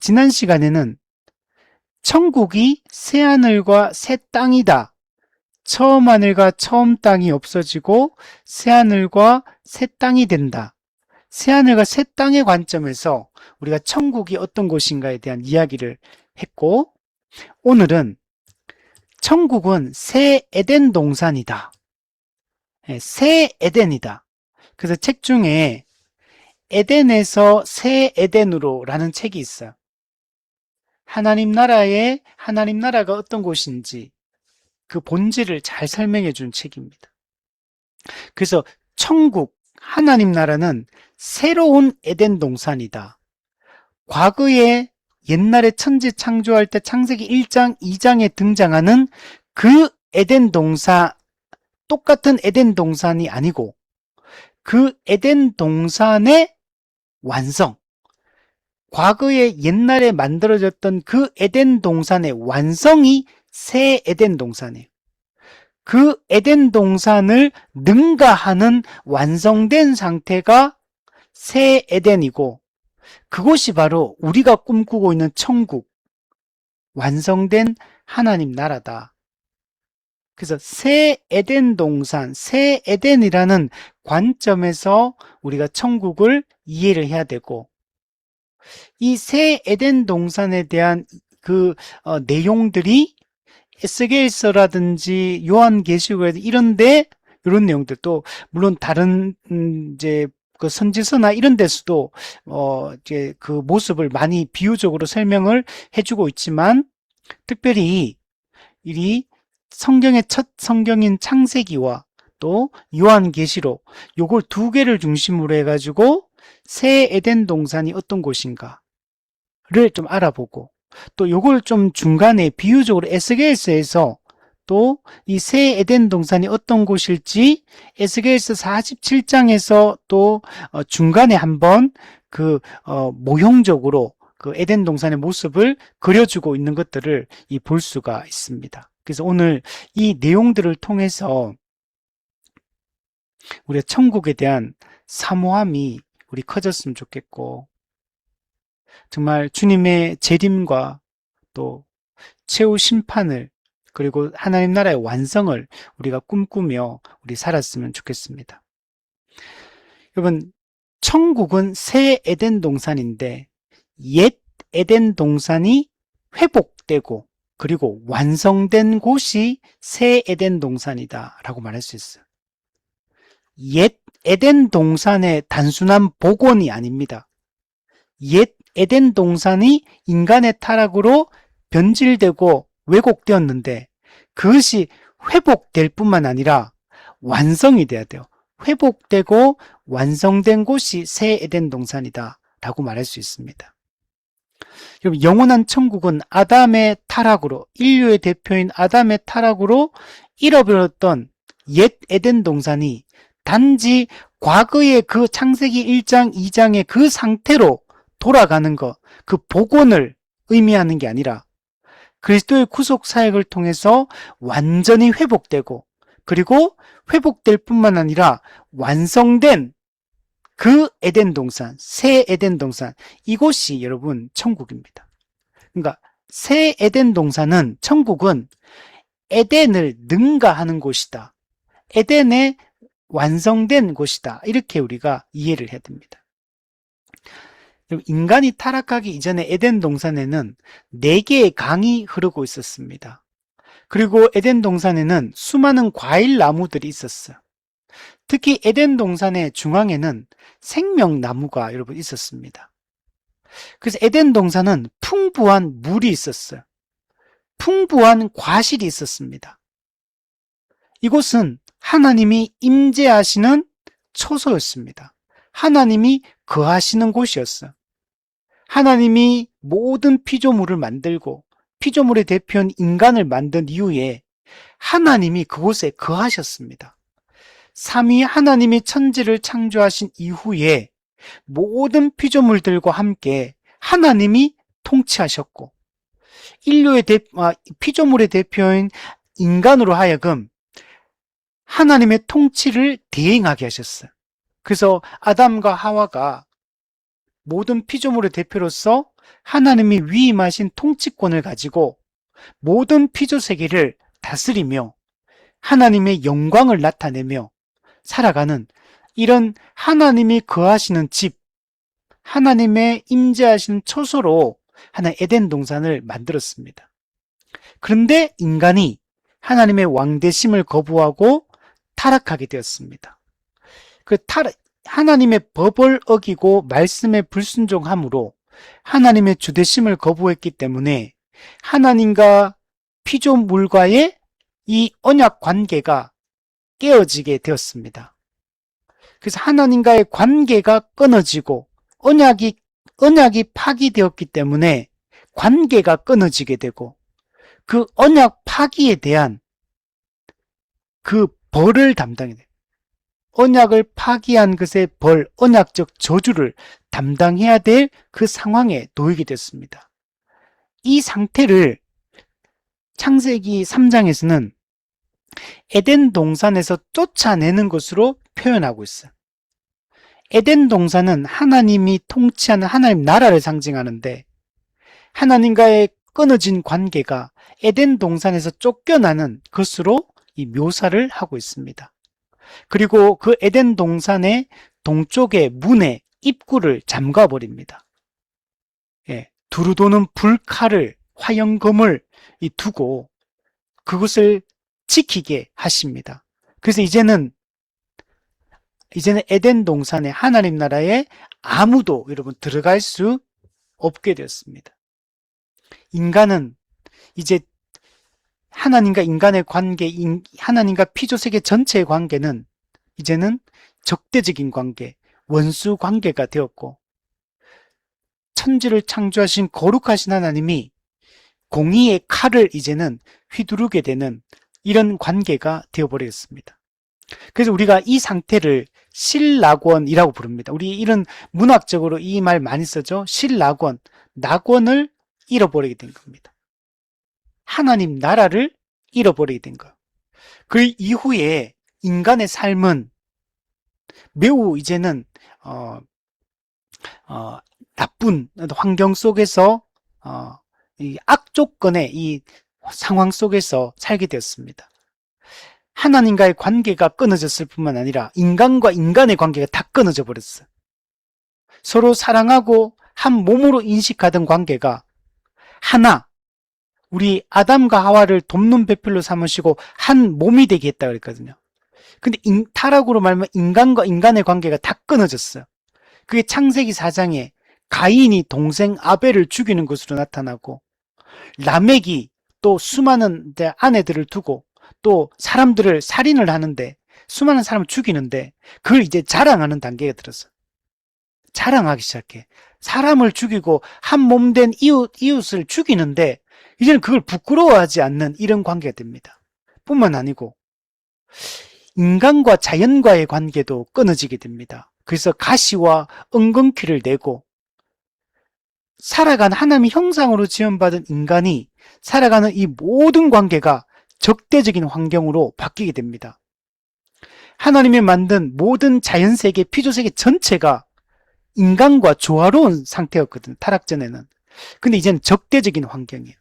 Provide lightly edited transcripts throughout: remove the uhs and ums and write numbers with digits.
지난 시간에는 천국이 새하늘과 새 땅이다. 처음 하늘과 처음 땅이 없어지고 새하늘과 새 땅이 된다. 새하늘과 새 땅의 관점에서 우리가 천국이 어떤 곳인가에 대한 이야기를 했고, 오늘은 천국은 새 에덴 동산이다. 새 에덴이다. 그래서 책 중에 에덴에서 새 에덴으로 라는 책이 있어요. 하나님 나라가 어떤 곳인지 그 본질을 잘 설명해 준 책입니다. 그래서 천국, 하나님 나라는 새로운 에덴 동산이다. 과거에 옛날에 천지 창조할 때 창세기 1장, 2장에 등장하는 그 에덴 동산, 똑같은 에덴 동산이 아니고 그 에덴 동산의 완성, 과거에 옛날에 만들어졌던 그 에덴 동산의 완성이 새 에덴 동산이에요. 그 에덴 동산을 능가하는 완성된 상태가 새 에덴이고, 그곳이 바로 우리가 꿈꾸고 있는 천국, 완성된 하나님 나라다. 그래서 새 에덴 동산, 새 에덴이라는 관점에서 우리가 천국을 이해를 해야 되고, 이 새 에덴 동산에 대한 그 내용들이 에스겔서라든지 요한계시록이라든지 이런데 이런 내용들, 또 물론 다른 이제 그 선지서나 이런 데서도 이제 그 모습을 많이 비유적으로 설명을 해주고 있지만, 특별히 이 성경의 첫 성경인 창세기와 또 요한계시록, 요걸 두 개를 중심으로 해가지고 새 에덴 동산이 어떤 곳인가를 좀 알아보고, 또 요걸 좀 중간에 비유적으로 에스겔서에서 또 이 새 에덴 동산이 어떤 곳일지 에스겔서 47장에서 또 중간에 한번 그 모형적으로 그 에덴 동산의 모습을 그려주고 있는 것들을 볼 수가 있습니다. 그래서 오늘 이 내용들을 통해서 우리가 천국에 대한 사모함이 우리 커졌으면 좋겠고, 정말 주님의 재림과 또 최후 심판을, 그리고 하나님 나라의 완성을 우리가 꿈꾸며 우리 살았으면 좋겠습니다. 여러분, 천국은 새 에덴 동산인데 옛 에덴 동산이 회복되고 그리고 완성된 곳이 새 에덴 동산이다 라고 말할 수 있어요. 옛 에덴 동산의 단순한 복원이 아닙니다. 옛 에덴 동산이 인간의 타락으로 변질되고 왜곡되었는데 그것이 회복될 뿐만 아니라 완성이 돼야 돼요. 회복되고 완성된 곳이 새 에덴 동산이다 라고 말할 수 있습니다. 여러분, 영원한 천국은 아담의 타락으로, 인류의 대표인 아담의 타락으로 잃어버렸던 옛 에덴 동산이 단지 과거의 그 창세기 1장, 2장의 그 상태로 돌아가는 것, 그 복원을 의미하는 게 아니라 그리스도의 구속 사역을 통해서 완전히 회복되고, 그리고 회복될 뿐만 아니라 완성된 그 에덴 동산, 새 에덴 동산, 이곳이 여러분 천국입니다. 그러니까 새 에덴 동산은, 천국은 에덴을 능가하는 곳이다. 에덴의 완성된 곳이다. 이렇게 우리가 이해를 해야 됩니다. 인간이 타락하기 이전에 에덴 동산에는 4개의 강이 흐르고 있었습니다. 그리고 에덴 동산에는 수많은 과일 나무들이 있었어요. 특히 에덴 동산의 중앙에는 생명나무가 여러분 있었습니다. 그래서 에덴 동산은 풍부한 물이 있었어요. 풍부한 과실이 있었습니다. 이곳은 하나님이 임재하시는 처소였습니다. 하나님이 거하시는 곳이었어요. 하나님이 모든 피조물을 만들고 피조물의 대표인 인간을 만든 이후에 하나님이 그곳에 거하셨습니다. 삼위 하나님이 천지를 창조하신 이후에 모든 피조물들과 함께 하나님이 통치하셨고, 인류의 피조물의 대표인 인간으로 하여금 하나님의 통치를 대행하게 하셨어요. 그래서 아담과 하와가 모든 피조물의 대표로서 하나님이 위임하신 통치권을 가지고 모든 피조세계를 다스리며 하나님의 영광을 나타내며 살아가는 이런 하나님이 거하시는 집, 하나님의 임재하시는 처소로 하나의 에덴 동산을 만들었습니다. 그런데 인간이 하나님의 왕대심을 거부하고 타락하게 되었습니다. 하나님의 법을 어기고 말씀에 불순종함으로 하나님의 주대심을 거부했기 때문에 하나님과 피조물과의 이 언약 관계가 깨어지게 되었습니다. 그래서 하나님과의 관계가 끊어지고 언약이 파기되었기 때문에 관계가 끊어지게 되고 그 언약 파기에 대한 그 벌을 담당해야 돼요. 언약을 파기한 것의 벌, 언약적 저주를 담당해야 될 그 상황에 놓이게 됐습니다. 이 상태를 창세기 3장에서는 에덴 동산에서 쫓아내는 것으로 표현하고 있어요. 에덴 동산은 하나님이 통치하는 하나님 나라를 상징하는데 하나님과의 끊어진 관계가 에덴 동산에서 쫓겨나는 것으로 이 묘사를 하고 있습니다. 그리고 그 에덴 동산의 동쪽의 문의 입구를 잠가버립니다. 두루도는 불칼을 화영검을 두고 그것을 지키게 하십니다. 그래서 이제는 에덴 동산에 하나님 나라에 아무도 여러분 들어갈 수 없게 되었습니다. 인간은 이제 하나님과 인간의 관계, 하나님과 피조세계 전체의 관계는 이제는 적대적인 관계, 원수 관계가 되었고 천지를 창조하신 거룩하신 하나님이 공의의 칼을 이제는 휘두르게 되는 이런 관계가 되어버렸습니다. 그래서 우리가 이 상태를 실낙원이라고 부릅니다. 우리 이런 문학적으로 이 말 많이 쓰죠. 실낙원, 낙원을 잃어버리게 된 겁니다. 하나님 나라를 잃어버리게 된 거예요. 그 이후에 인간의 삶은 매우 이제는 나쁜 환경 속에서 이 악조건의 이 상황 속에서 살게 되었습니다. 하나님과의 관계가 끊어졌을 뿐만 아니라 인간과 인간의 관계가 다 끊어져 버렸어요. 서로 사랑하고 한 몸으로 인식하던 관계가 하나, 우리 아담과 하와를 돕는 배필로 삼으시고 한 몸이 되게 했다 그랬거든요. 근데 타락으로 말하면 인간과 인간의 관계가 다 끊어졌어요. 그게 창세기 4장에 가인이 동생 아벨을 죽이는 것으로 나타나고 라멕이 또 수많은 아내들을 두고 또 사람들을 살인을 하는데 수많은 사람을 죽이는데 그걸 이제 자랑하는 단계에 들었어요. 자랑하기 시작해. 사람을 죽이고 한 몸 된 이웃을 죽이는데 이제는 그걸 부끄러워하지 않는 이런 관계가 됩니다. 뿐만 아니고 인간과 자연과의 관계도 끊어지게 됩니다. 그래서 가시와 엉겅퀴를 내고 살아간 하나님의 형상으로 지음받은 인간이 살아가는 이 모든 관계가 적대적인 환경으로 바뀌게 됩니다. 하나님이 만든 모든 자연세계, 피조세계 전체가 인간과 조화로운 상태였거든, 타락 전에는. 근데 이제는 적대적인 환경이에요.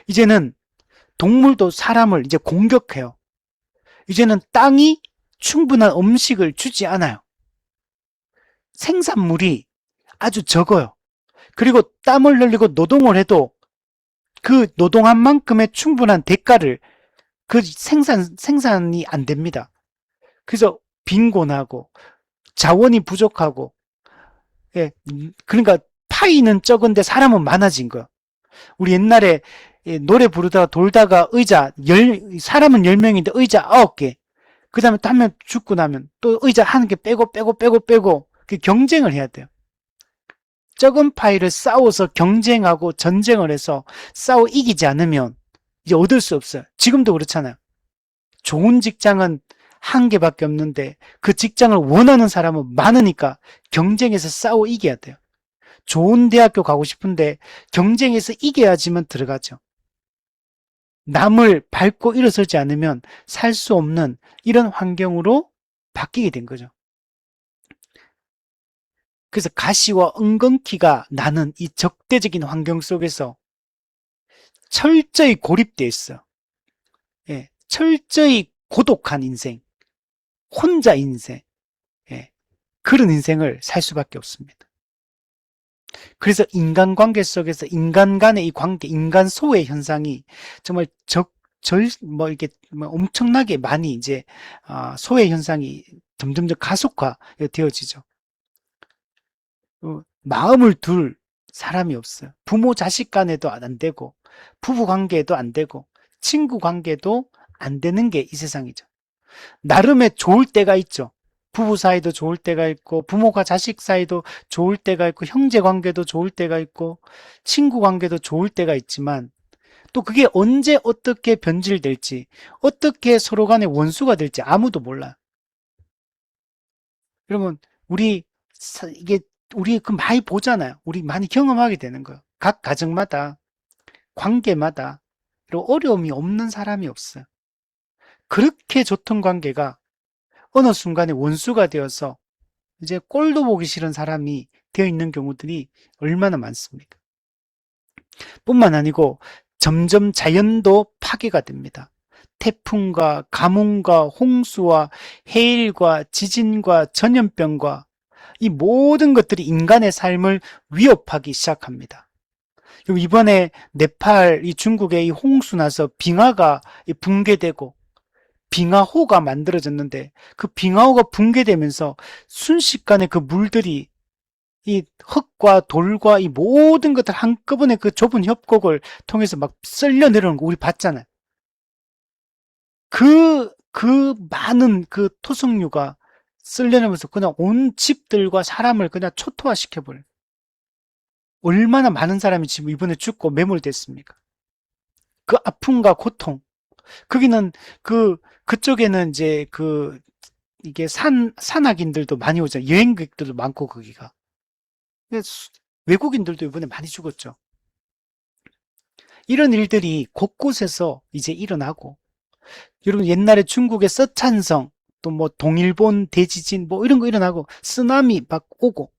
이제는 동물도 사람을 이제 공격해요. 이제는 땅이 충분한 음식을 주지 않아요. 생산물이 아주 적어요. 그리고 땀을 흘리고 노동을 해도 그 노동한 만큼의 충분한 대가를 그 생산이 안 됩니다. 그래서 빈곤하고 자원이 부족하고, 그러니까 파이는 적은데 사람은 많아진 거예요. 우리 옛날에 노래 부르다가 돌다가 사람은 10명인데 의자 9개. 그 다음에 또 한 명 죽고 나면 또 의자 한 개 빼고 그 경쟁을 해야 돼요. 적은 파이를 싸워서 경쟁하고 전쟁을 해서 싸워 이기지 않으면 이제 얻을 수 없어요. 지금도 그렇잖아요. 좋은 직장은 한 개밖에 없는데 그 직장을 원하는 사람은 많으니까 경쟁해서 싸워 이겨야 돼요. 좋은 대학교 가고 싶은데 경쟁해서 이겨야지만 들어가죠. 남을 밟고 일어서지 않으면 살 수 없는 이런 환경으로 바뀌게 된 거죠. 그래서 가시와 엉겅퀴가 나는 이 적대적인 환경 속에서 철저히 고립되어 있어. 예, 철저히 고독한 인생, 혼자 인생, 예, 그런 인생을 살 수밖에 없습니다. 그래서 인간관계 속에서 인간 간의 이 관계, 인간 소외 현상이 정말 이렇게 엄청나게 많이 이제 소외 현상이 점점점 가속화 되어지죠. 마음을 둘 사람이 없어요. 부모 자식 간에도 안 되고, 부부 관계에도 안 되고, 친구 관계도 안 되는 게 이 세상이죠. 나름의 좋을 때가 있죠. 부부 사이도 좋을 때가 있고, 부모가 자식 사이도 좋을 때가 있고, 형제 관계도 좋을 때가 있고, 친구 관계도 좋을 때가 있지만, 또 그게 언제 어떻게 변질될지, 어떻게 서로 간의 원수가 될지 아무도 몰라요. 그러면 이게 우리 그 많이 보잖아요. 우리 많이 경험하게 되는 거예요. 각 가정마다, 관계마다 어려움이 없는 사람이 없어요. 그렇게 좋던 관계가 어느 순간에 원수가 되어서 이제 꼴도 보기 싫은 사람이 되어 있는 경우들이 얼마나 많습니까? 뿐만 아니고 점점 자연도 파괴가 됩니다. 태풍과 가뭄과 홍수와 해일과 지진과 전염병과 이 모든 것들이 인간의 삶을 위협하기 시작합니다. 그리고 이번에 네팔, 이 중국의 이 홍수 나서 빙하가 붕괴되고 빙하호가 만들어졌는데 그 빙하호가 붕괴되면서 순식간에 그 물들이 이 흙과 돌과 이 모든 것들 한꺼번에 그 좁은 협곡을 통해서 막 쓸려 내려오는 거 우리 봤잖아요. 그 많은 그 토성류가 쓸려 내면서 그냥 온 집들과 사람을 그냥 초토화시켜버려요. 얼마나 많은 사람이 지금 이번에 죽고 매몰됐습니까? 그 아픔과 고통. 거기는 그쪽에는 이제 이게 산악인들도 많이 오죠. 여행객들도 많고, 거기가. 외국인들도 이번에 많이 죽었죠. 이런 일들이 곳곳에서 이제 일어나고, 여러분 옛날에 중국의 서찬성, 또 뭐 동일본 대지진 뭐 이런 거 일어나고, 쓰나미 막 오고,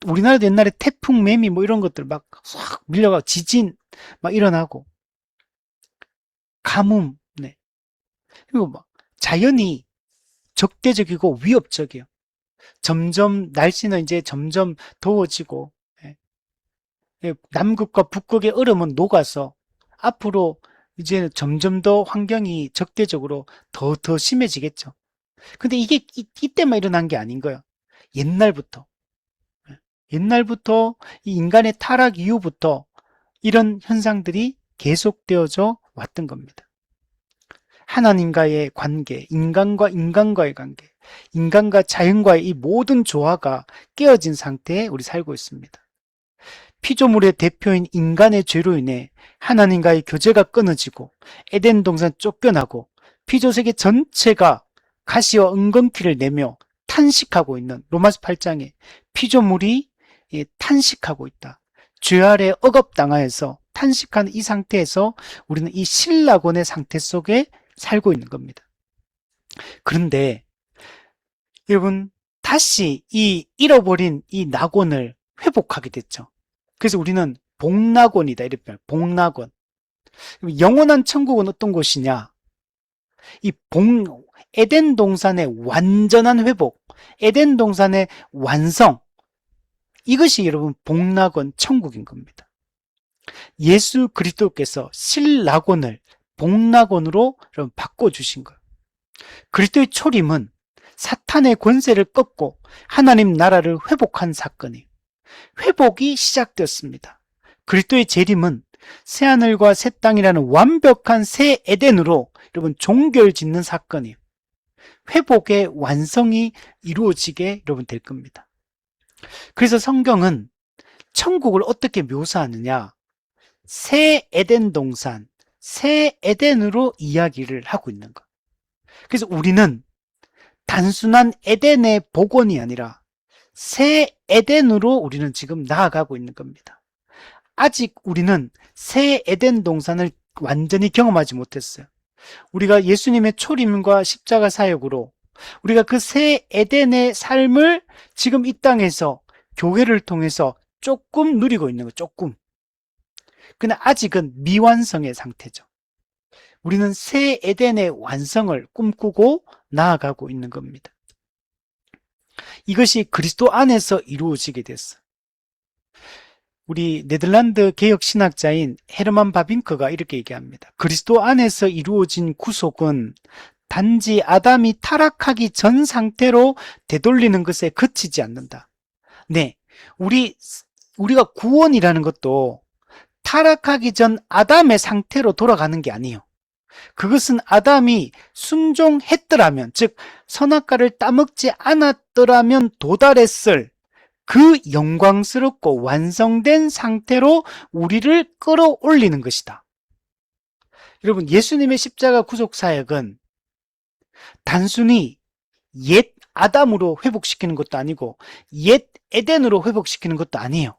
우리나라도 옛날에 태풍, 매미 뭐 이런 것들 막 싹 밀려가고, 지진 막 일어나고, 가뭄, 네. 그리고 막 자연이 적대적이고 위협적이에요. 점점 날씨는 이제 점점 더워지고, 예. 예, 남극과 북극의 얼음은 녹아서 앞으로 이제 점점 더 환경이 적대적으로 더 심해지겠죠. 근데 이게 이때만 일어난 게 아닌 거예요. 옛날부터. 예. 옛날부터 이 인간의 타락 이후부터 이런 현상들이 계속되어져 왔던 겁니다. 하나님과의 관계, 인간과 인간과의 관계, 인간과 자연과의 이 모든 조화가 깨어진 상태에 우리 살고 있습니다. 피조물의 대표인 인간의 죄로 인해 하나님과의 교제가 끊어지고 에덴 동산 쫓겨나고 피조세계 전체가 가시와 엉겅퀴를 내며 탄식하고 있는 로마서 8장에 피조물이 탄식하고 있다. 죄 아래 억압당하여서 탄식하는 이 상태에서 우리는 이 신라곤의 상태 속에 살고 있는 겁니다. 그런데 여러분 다시 이 잃어버린 이 낙원을 회복하게 됐죠. 그래서 우리는 복낙원이다 이렇게 말해요. 복낙원. 영원한 천국은 어떤 곳이냐? 에덴 동산의 완전한 회복, 에덴 동산의 완성, 이것이 여러분 복낙원 천국인 겁니다. 예수 그리스도께서 신낙원을 복낙원으로 여러분 바꿔주신 거예요. 그리스도의 초림은 사탄의 권세를 꺾고 하나님 나라를 회복한 사건이에요. 회복이 시작되었습니다. 그리스도의 재림은 새하늘과 새 땅이라는 완벽한 새 에덴으로 여러분 종결 짓는 사건이에요. 회복의 완성이 이루어지게 여러분 될 겁니다. 그래서 성경은 천국을 어떻게 묘사하느냐? 새 에덴 동산, 새 에덴으로 이야기를 하고 있는 것. 그래서 우리는 단순한 에덴의 복원이 아니라 새 에덴으로 우리는 지금 나아가고 있는 겁니다. 아직 우리는 새 에덴 동산을 완전히 경험하지 못했어요. 우리가 예수님의 초림과 십자가 사역으로 우리가 그 새 에덴의 삶을 지금 이 땅에서 교회를 통해서 조금 누리고 있는 거, 조금. 근데 아직은 미완성의 상태죠. 우리는 새 에덴의 완성을 꿈꾸고 나아가고 있는 겁니다. 이것이 그리스도 안에서 이루어지게 됐어. 우리 네덜란드 개혁 신학자인 헤르만 바빙크가 이렇게 얘기합니다. 그리스도 안에서 이루어진 구속은 단지 아담이 타락하기 전 상태로 되돌리는 것에 그치지 않는다. 네, 우리가 구원이라는 것도 타락하기 전 아담의 상태로 돌아가는 게 아니에요. 그것은 아담이 순종했더라면, 즉 선악과를 따먹지 않았더라면 도달했을 그 영광스럽고 완성된 상태로 우리를 끌어올리는 것이다. 여러분, 예수님의 십자가 구속 사역은 단순히 옛 아담으로 회복시키는 것도 아니고 옛 에덴으로 회복시키는 것도 아니에요.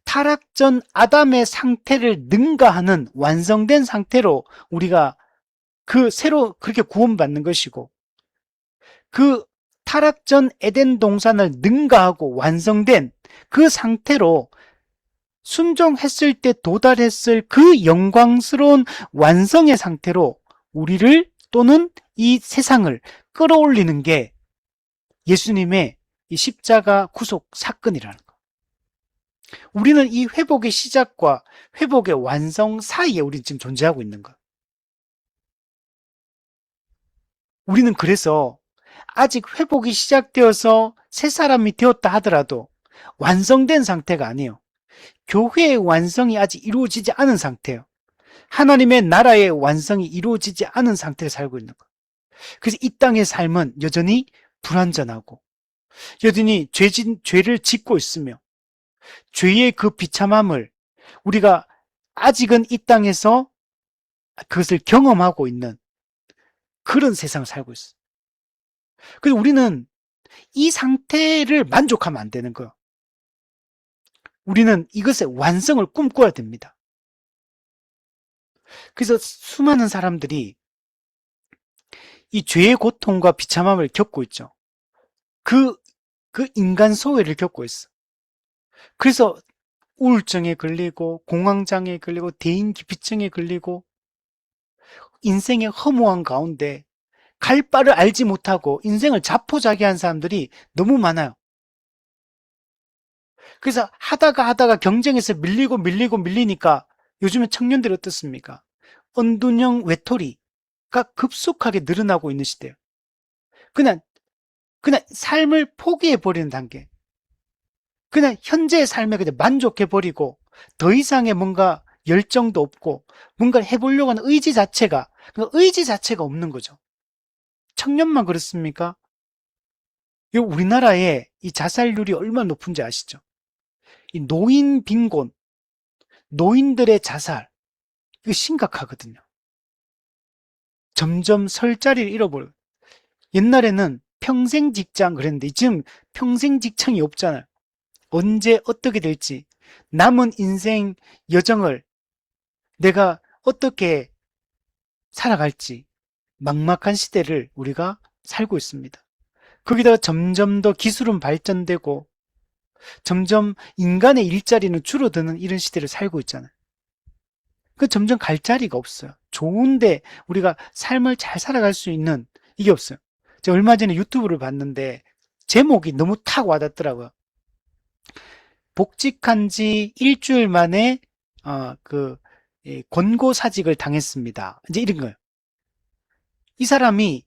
타락 전 아담의 상태를 능가하는 완성된 상태로 우리가 새로 그렇게 구원받는 것이고, 그 타락 전 에덴 동산을 능가하고 완성된 그 상태로 순종했을 때 도달했을 그 영광스러운 완성의 상태로 우리를 또는 이 세상을 끌어올리는 게 예수님의 이 십자가 구속 사건이라는 거. 우리는 이 회복의 시작과 회복의 완성 사이에 우리는 지금 존재하고 있는 거. 우리는 그래서 아직 회복이 시작되어서 새 사람이 되었다 하더라도 완성된 상태가 아니에요. 교회의 완성이 아직 이루어지지 않은 상태예요. 하나님의 나라의 완성이 이루어지지 않은 상태를 살고 있는 거예요. 그래서 이 땅의 삶은 여전히 불완전하고 여전히 죄를 짓고 있으며 죄의 그 비참함을 우리가 아직은 이 땅에서 그것을 경험하고 있는 그런 세상을 살고 있어요. 그래서 우리는 이 상태를 만족하면 안 되는 거예요. 우리는 이것의 완성을 꿈꿔야 됩니다. 그래서 수많은 사람들이 이 죄의 고통과 비참함을 겪고 있죠. 그 인간 소외를 겪고 있어. 그래서 우울증에 걸리고 공황장애에 걸리고 대인기피증에 걸리고 인생의 허무한 가운데 갈 바를 알지 못하고 인생을 자포자기한 사람들이 너무 많아요. 그래서 하다가 경쟁에서 밀리니까 요즘에 청년들이 어떻습니까? 은둔형 외톨이가 급속하게 늘어나고 있는 시대예요. 그냥 삶을 포기해버리는 단계. 그냥 현재의 삶에 그냥 만족해버리고 더 이상의 뭔가 열정도 없고 뭔가를 해보려고 하는 의지 자체가 없는 거죠. 청년만 그렇습니까? 우리나라의 이 자살률이 얼마나 높은지 아시죠? 이 노인 빈곤, 노인들의 자살, 이거 심각하거든요. 점점 설 자리를 잃어버려요. 옛날에는 평생 직장 그랬는데 지금 평생 직장이 없잖아요. 언제 어떻게 될지, 남은 인생 여정을 내가 어떻게 살아갈지 막막한 시대를 우리가 살고 있습니다. 거기다가 점점 더 기술은 발전되고 점점 인간의 일자리는 줄어드는 이런 시대를 살고 있잖아요. 점점 갈 자리가 없어요. 좋은데 우리가 삶을 잘 살아갈 수 있는 이게 없어요. 제가 얼마 전에 유튜브를 봤는데 제목이 너무 탁 와닿더라고요. 복직한 지 일주일 만에 권고사직을 당했습니다. 이제 이런 거예요. 이 사람이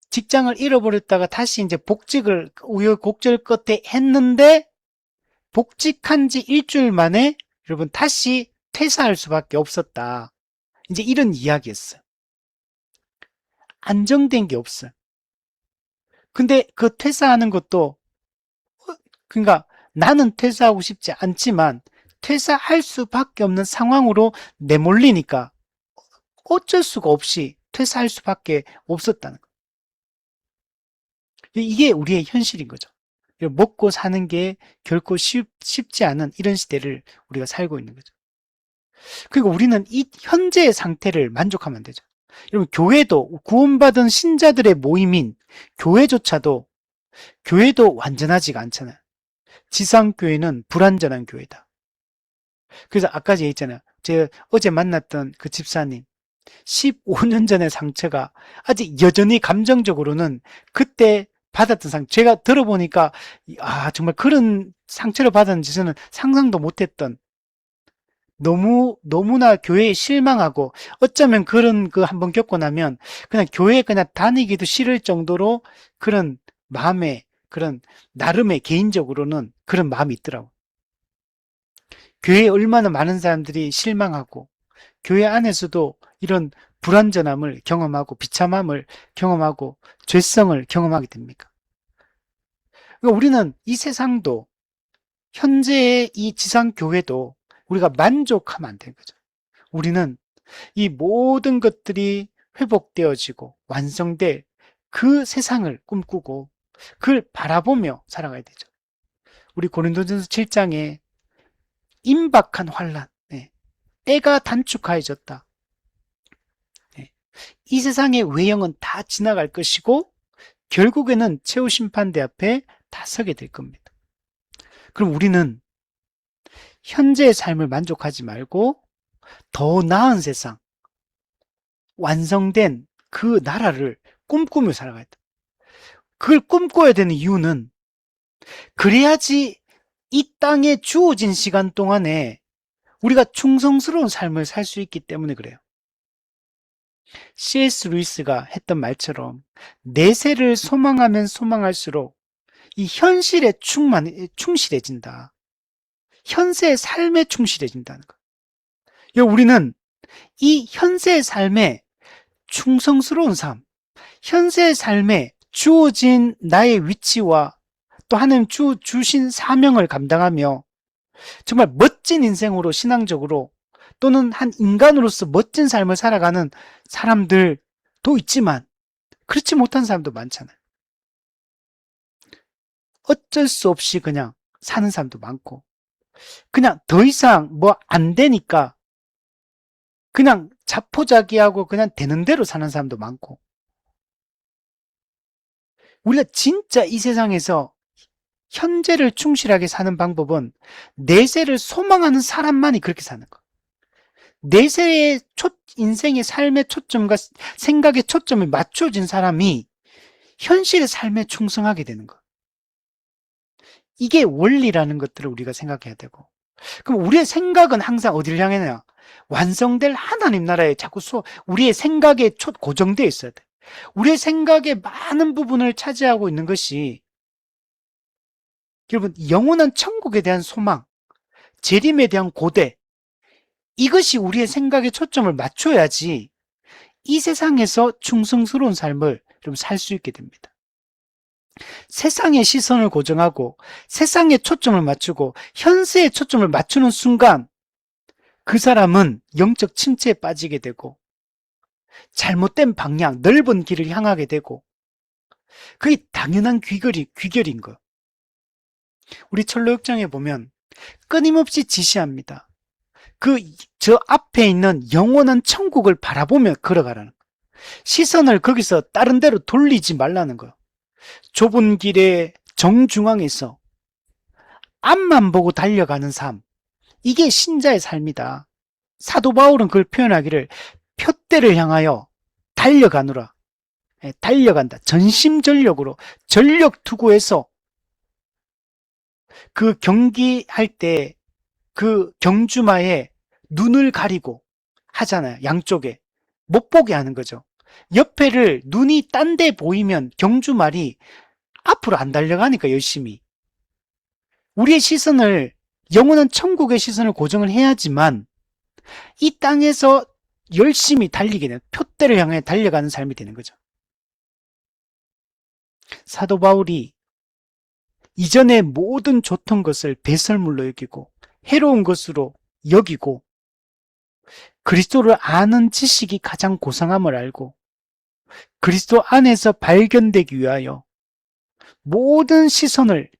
직장을 잃어버렸다가 다시 이제 복직을 우여곡절 끝에 했는데 복직한 지 일주일 만에 여러분 다시 퇴사할 수밖에 없었다. 이제 이런 이야기였어요. 안정된 게 없어요. 근데 그 퇴사하는 것도 그러니까 나는 퇴사하고 싶지 않지만 퇴사할 수밖에 없는 상황으로 내몰리니까 어쩔 수가 없이 퇴사할 수밖에 없었다는 거예요. 이게 우리의 현실인 거죠. 먹고 사는 게 결코 쉽지 않은 이런 시대를 우리가 살고 있는 거죠. 그리고 우리는 이 현재의 상태를 만족하면 안 되죠. 여러분, 교회도 구원받은 신자들의 모임인 교회조차도 교회도 완전하지가 않잖아요. 지상교회는 불완전한 교회다. 그래서 아까 얘기했잖아요. 제가 어제 만났던 그 집사님 15년 전의 상처가 아직 여전히 감정적으로는 그때 받았던 제가 들어보니까 정말 그런 상처를 받았는지 저는 상상도 못했던, 너무나 교회에 실망하고 어쩌면 그런 그 한번 겪고 나면 그냥 교회에 그냥 다니기도 싫을 정도로 그런 마음에, 그런 나름의 개인적으로는 그런 마음이 있더라고. 교회에 얼마나 많은 사람들이 실망하고 교회 안에서도 이런 불완전함을 경험하고 비참함을 경험하고 죄성을 경험하게 됩니까? 그러니까 우리는 이 세상도 현재의 이 지상교회도 우리가 만족하면 안 되는 거죠. 우리는 이 모든 것들이 회복되어지고 완성될 그 세상을 꿈꾸고 그걸 바라보며 살아가야 되죠. 우리 고린도전서 7장에 임박한 환란, 네. 때가 단축하여졌다. 네. 이 세상의 외형은 다 지나갈 것이고 결국에는 최후 심판대 앞에 다 서게 될 겁니다. 그럼 우리는 현재의 삶을 만족하지 말고 더 나은 세상, 완성된 그 나라를 꿈꾸며 살아가야 돼. 그걸 꿈꿔야 되는 이유는 그래야지 이 땅에 주어진 시간 동안에 우리가 충성스러운 삶을 살 수 있기 때문에 그래요. C.S. 루이스가 했던 말처럼 내세를 소망하면 소망할수록 이 현실에 충실해진다. 현세의 삶에 충실해진다는 거예요. 우리는 이 현세의 삶에 충성스러운 삶, 현세의 삶에 주어진 나의 위치와 또 하나님 주신 사명을 감당하며 정말 멋진 인생으로 신앙적으로 또는 한 인간으로서 멋진 삶을 살아가는 사람들도 있지만 그렇지 못한 사람도 많잖아요. 어쩔 수 없이 그냥 사는 사람도 많고 그냥 더 이상 뭐 안 되니까 그냥 자포자기하고 그냥 되는 대로 사는 사람도 많고 우리가 진짜 이 세상에서 현재를 충실하게 사는 방법은 내세를 소망하는 사람만이 그렇게 사는 거예요. 내세의 인생의 삶의 초점과 생각의 초점이 맞춰진 사람이 현실의 삶에 충성하게 되는 거예요. 이게 원리라는 것들을 우리가 생각해야 되고 그럼 우리의 생각은 항상 어디를 향해냐? 완성될 하나님 나라에 자꾸 우리의 생각에 고정되어 있어야 돼. 우리의 생각의 많은 부분을 차지하고 있는 것이 여러분 영원한 천국에 대한 소망, 재림에 대한 고대, 이것이 우리의 생각에 초점을 맞춰야지 이 세상에서 충성스러운 삶을 좀 살 수 있게 됩니다. 세상의 시선을 고정하고 세상에 초점을 맞추고 현세에 초점을 맞추는 순간 그 사람은 영적 침체에 빠지게 되고 잘못된 방향, 넓은 길을 향하게 되고 그게 당연한 귀결인 거. 우리 철로역정에 보면 끊임없이 지시합니다. 저 앞에 있는 영원한 천국을 바라보며 걸어가라는 거. 시선을 거기서 다른 데로 돌리지 말라는 거. 좁은 길의 정중앙에서 앞만 보고 달려가는 삶. 이게 신자의 삶이다. 사도 바울은 그걸 표현하기를 표대를 향하여 달려가노라. 달려간다. 전심전력으로 전력 투구해서 그 경기할 때 그 경주마에 눈을 가리고 하잖아요. 양쪽에. 못 보게 하는 거죠. 옆에를 눈이 딴 데 보이면 경주말이 앞으로 안 달려가니까 열심히. 우리의 시선을 영원한 천국의 시선을 고정을 해야지만 이 땅에서 열심히 달리게 되는 표대를 향해 달려가는 삶이 되는 거죠. 사도 바울이 이전의 모든 좋던 것을 배설물로 여기고 해로운 것으로 여기고 그리스도를 아는 지식이 가장 고상함을 알고 그리스도 안에서 발견되기 위하여 모든 시선을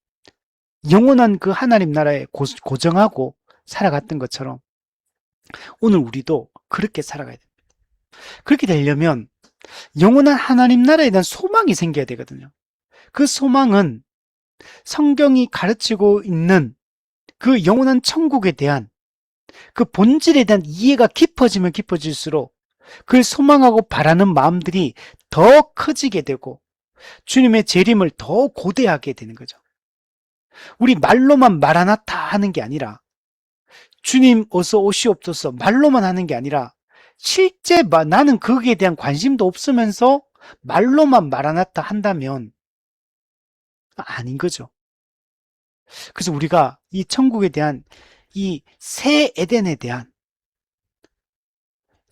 영원한 그 하나님 나라에 고정하고 살아갔던 것처럼 오늘 우리도 그렇게 살아가야 됩니다. 그렇게 되려면 영원한 하나님 나라에 대한 소망이 생겨야 되거든요. 그 소망은 성경이 가르치고 있는 그 영원한 천국에 대한 그 본질에 대한 이해가 깊어지면 깊어질수록 그걸 소망하고 바라는 마음들이 더 커지게 되고 주님의 재림을 더 고대하게 되는 거죠. 우리 말로만 마라나타 하는 게 아니라 주님 어서 오시옵소서 말로만 하는 게 아니라 실제 나는 거기에 대한 관심도 없으면서 말로만 마라나타 한다면 아닌 거죠. 그래서 우리가 이 천국에 대한 이 새 에덴에 대한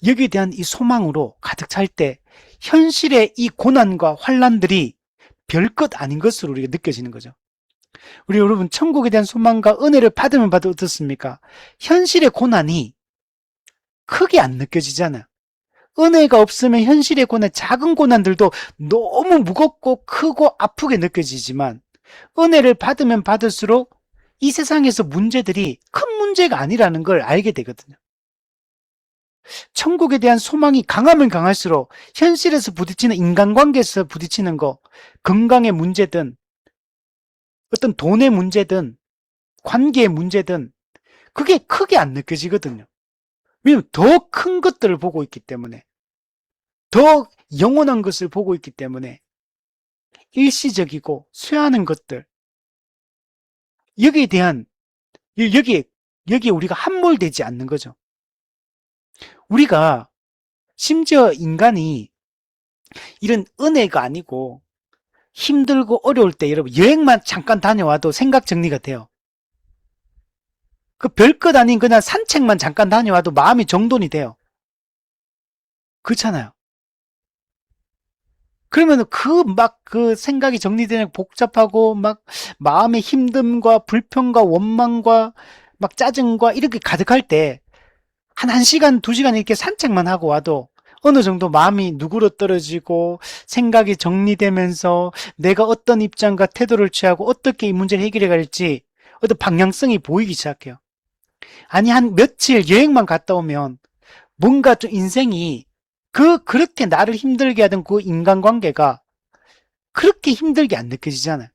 여기에 대한 이 소망으로 가득 찰 때 현실의 이 고난과 환란들이 별것 아닌 것으로 우리가 느껴지는 거죠. 우리 여러분 천국에 대한 소망과 은혜를 받으면 받아 어떻습니까? 현실의 고난이 크게 안 느껴지잖아요. 은혜가 없으면 현실의 고난, 작은 고난들도 너무 무겁고 크고 아프게 느껴지지만 은혜를 받으면 받을수록 이 세상에서 문제들이 큰 문제가 아니라는 걸 알게 되거든요. 천국에 대한 소망이 강하면 강할수록 현실에서 부딪히는 인간관계에서 부딪히는 거, 건강의 문제든 어떤 돈의 문제든 관계의 문제든 그게 크게 안 느껴지거든요. 왜냐하면 더 큰 것들을 보고 있기 때문에, 더 영원한 것을 보고 있기 때문에 일시적이고 쇠하는 것들, 여기에 대한 여기에 우리가 함몰되지 않는 거죠. 우리가 심지어 인간이 이런 은혜가 아니고 힘들고 어려울 때 여러분 여행만 잠깐 다녀와도 생각 정리가 돼요. 그 별것 아닌 그냥 산책만 잠깐 다녀와도 마음이 정돈이 돼요. 그렇잖아요. 그러면 그 생각이 정리되는 복잡하고 막 마음의 힘듦과 불평과 원망과 막 짜증과 이렇게 가득할 때 한 1시간, 2시간 이렇게 산책만 하고 와도 어느 정도 마음이 누그러떨어지고 생각이 정리되면서 내가 어떤 입장과 태도를 취하고 어떻게 이 문제를 해결해 갈지 어떤 방향성이 보이기 시작해요. 아니, 한 며칠 여행만 갔다 오면 뭔가 좀 인생이 그렇게 나를 힘들게 하던 그 인간관계가 그렇게 힘들게 안 느껴지잖아요.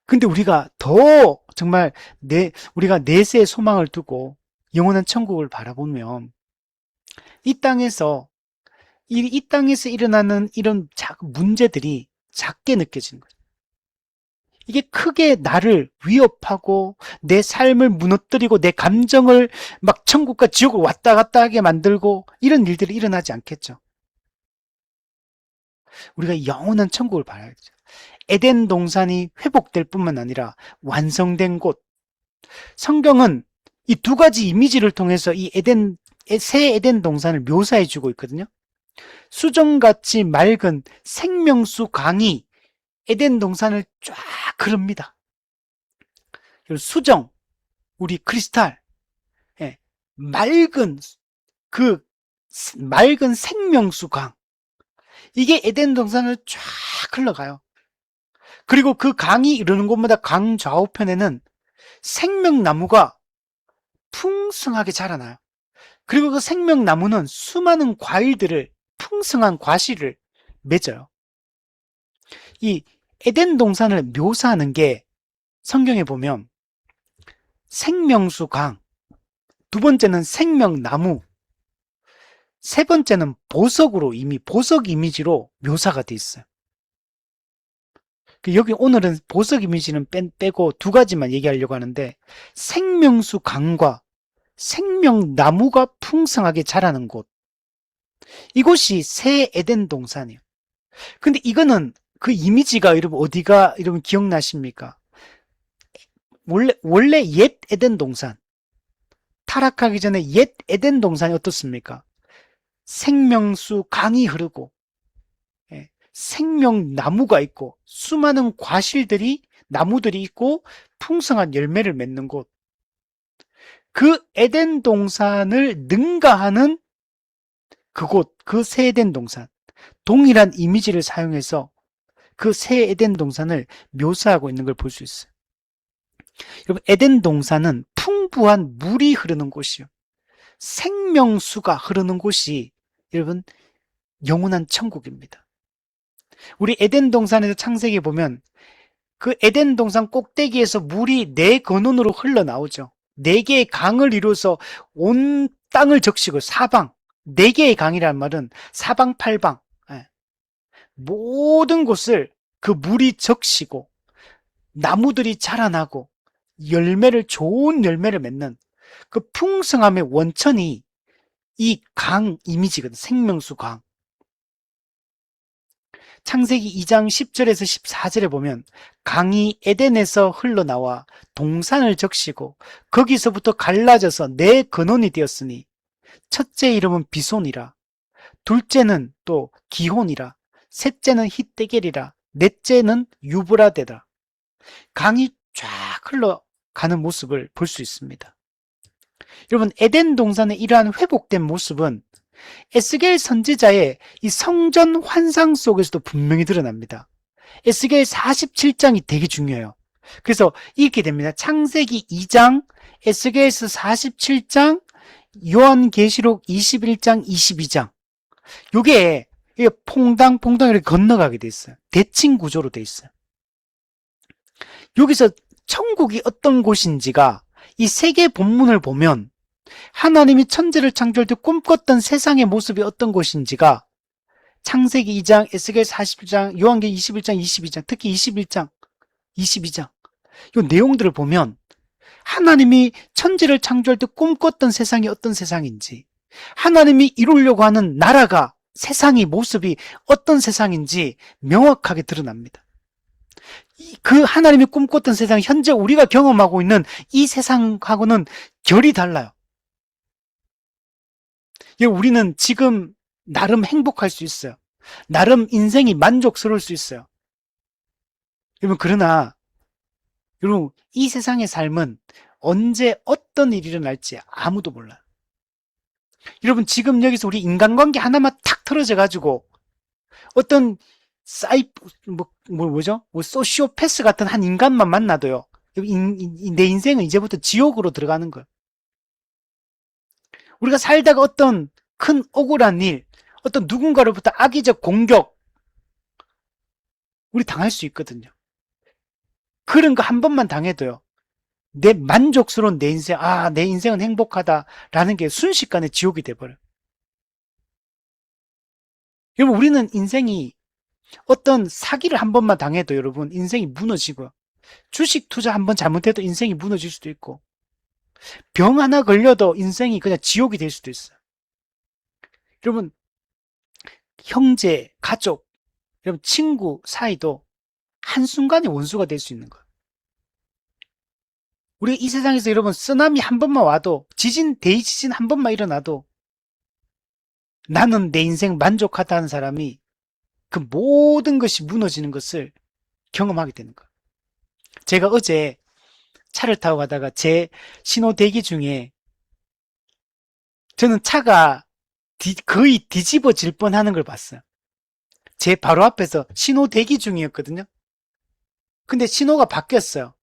근데 우리가 더 정말 우리가 내세의 소망을 두고 영원한 천국을 바라보면 이 땅에서 이 땅에서 일어나는 이런 작은 문제들이 작게 느껴지는 거죠. 이게 크게 나를 위협하고 내 삶을 무너뜨리고 내 감정을 막 천국과 지옥을 왔다 갔다 하게 만들고 이런 일들이 일어나지 않겠죠. 우리가 영원한 천국을 바라야죠. 에덴 동산이 회복될 뿐만 아니라 완성된 곳. 성경은 이 두 가지 이미지를 통해서 새 에덴 동산을 묘사해 주고 있거든요. 수정같이 맑은 생명수 강이 에덴 동산을 쫙 흐릅니다. 수정, 우리 크리스탈, 예, 맑은 그 맑은 생명수 강. 이게 에덴 동산을 쫙 흘러가요. 그리고 그 강이 이르는 곳마다 강 좌우편에는 생명나무가 풍성하게 자라나요. 그리고 그 생명나무는 수많은 과일들을, 풍성한 과실을 맺어요. 이 에덴 동산을 묘사하는 게 성경에 보면 생명수 강, 두 번째는 생명나무, 세 번째는 보석으로 이미 보석 이미지로 묘사가 돼 있어요. 여기 오늘은 보석 이미지는 빼고 두 가지만 얘기하려고 하는데 생명수 강과 생명나무가 풍성하게 자라는 곳, 이곳이 새 에덴 동산이에요. 근데 이거는 그 이미지가 여러분 기억나십니까? 원래 옛 에덴 동산, 타락하기 전에 옛 에덴 동산이 어떻습니까? 생명수 강이 흐르고 생명나무가 있고 수많은 나무들이 있고 풍성한 열매를 맺는 곳. 그 에덴 동산을 능가하는 그곳, 그 새 에덴 동산. 동일한 이미지를 사용해서 그 새 에덴 동산을 묘사하고 있는 걸 볼 수 있어요. 여러분, 에덴 동산은 풍부한 물이 흐르는 곳이요. 생명수가 흐르는 곳이 여러분 영원한 천국입니다. 우리 에덴 동산에서 창세기 보면 그 에덴 동산 꼭대기에서 물이 네 근원으로 흘러나오죠. 네 개의 강을 이루어서 온 땅을 적시고 사방, 네 개의 강이라는 말은 사방팔방 모든 곳을 그 물이 적시고 나무들이 자라나고 좋은 열매를 맺는 그 풍성함의 원천이 이 강 이미지거든. 생명수 강. 창세기 2장 10절에서 14절에 보면 강이 에덴에서 흘러나와 동산을 적시고 거기서부터 갈라져서 네 근원이 되었으니 첫째 이름은 비손이라, 둘째는 또 기혼이라, 셋째는 히데겔이라, 넷째는 유브라데라. 강이 쫙 흘러가는 모습을 볼 수 있습니다. 여러분, 에덴 동산의 이러한 회복된 모습은 에스겔 선지자의 이 성전 환상 속에서도 분명히 드러납니다. 에스겔 47장이 되게 중요해요. 그래서 이렇게 됩니다. 창세기 2장, 에스겔서 47장, 요한계시록 21장, 22장. 요게 퐁당퐁당 이렇게 건너가게 돼 있어요. 대칭 구조로 돼 있어요. 여기서 천국이 어떤 곳인지가 이 세 개 본문을 보면 하나님이 천지를 창조할 때 꿈꿨던 세상의 모습이 어떤 곳인지가 창세기 2장, 에스겔 40장, 요한계시 21장, 22장, 특히 21장, 22장 이 내용들을 보면 하나님이 천지를 창조할 때 꿈꿨던 세상이 어떤 세상인지, 하나님이 이루려고 하는 나라가 세상의 모습이 어떤 세상인지 명확하게 드러납니다. 그 하나님이 꿈꿨던 세상, 현재 우리가 경험하고 있는 이 세상하고는 결이 달라요. 우리는 지금 나름 행복할 수 있어요. 나름 인생이 만족스러울 수 있어요. 여러분, 그러나 여러분, 이 세상의 삶은 언제 어떤 일이 일어날지 아무도 몰라요. 여러분, 지금 여기서 우리 인간관계 하나만 탁 틀어져 가지고 어떤 소시오패스 같은 한 인간만 만나도요, 내 인생은 이제부터 지옥으로 들어가는 거예요. 우리가 살다가 어떤 큰 억울한 일, 어떤 누군가로부터 악의적 공격, 우리 당할 수 있거든요. 그런 거 한 번만 당해도요, 내 만족스러운 내 인생, 내 인생은 행복하다라는 게 순식간에 지옥이 돼버려요. 여러분, 우리는 인생이 어떤 사기를 한 번만 당해도 여러분, 인생이 무너지고요. 주식 투자 한 번 잘못해도 인생이 무너질 수도 있고, 병 하나 걸려도 인생이 그냥 지옥이 될 수도 있어요. 여러분, 형제, 가족, 여러분, 친구 사이도 한순간에 원수가 될 수 있는 거예요. 우리가 이 세상에서 여러분, 쓰나미 한 번만 와도, 대지진 한 번만 일어나도, 나는 내 인생 만족하다는 사람이 그 모든 것이 무너지는 것을 경험하게 되는 거예요. 제가 어제 차를 타고 가다가 제 신호 대기 중에 저는 차가 거의 뒤집어질 뻔하는 걸 봤어요. 제 바로 앞에서 신호 대기 중이었거든요. 근데 신호가 바뀌었어요.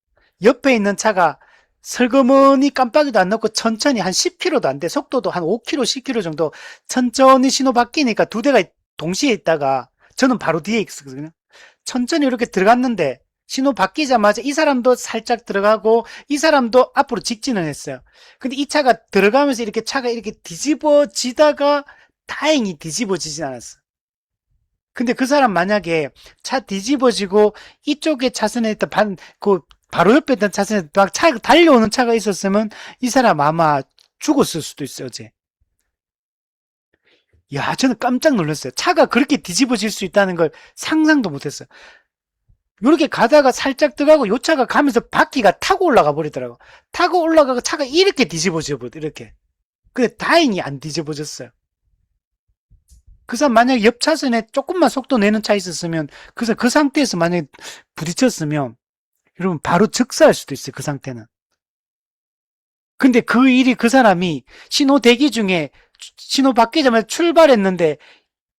옆에 있는 차가 설거머니 깜빡이도 안 넣고 천천히 한 10km도 안 돼. 속도도 한 5km, 10km 정도 천천히 신호 바뀌니까 두 대가 동시에 있다가 저는 바로 뒤에 있었거든요. 천천히 이렇게 들어갔는데 신호 바뀌자마자 이 사람도 살짝 들어가고 이 사람도 앞으로 직진을 했어요. 근데 이 차가 들어가면서 이렇게 차가 이렇게 뒤집어지다가 다행히 뒤집어지진 않았어. 근데 그 사람 만약에 차 뒤집어지고 이쪽에 차선에 있던 바로 옆에 있던 차선에 막 달려오는 차가 있었으면 이 사람 아마 죽었을 수도 있어요, 어제. 야, 저는 깜짝 놀랐어요. 차가 그렇게 뒤집어질 수 있다는 걸 상상도 못했어요. 이렇게 가다가 살짝 들어가고 요 차가 가면서 바퀴가 타고 올라가 버리더라고. 타고 올라가고 차가 이렇게 뒤집어져 버려, 이렇게. 근데 다행히 안 뒤집어졌어요. 그 사람 만약에 옆 차선에 조금만 속도 내는 차 있었으면, 그 상태에서 만약에 부딪혔으면, 여러분 바로 즉사할 수도 있어요, 그 상태는. 근데 그 사람이 신호 대기 중에 신호 바뀌자마자 출발했는데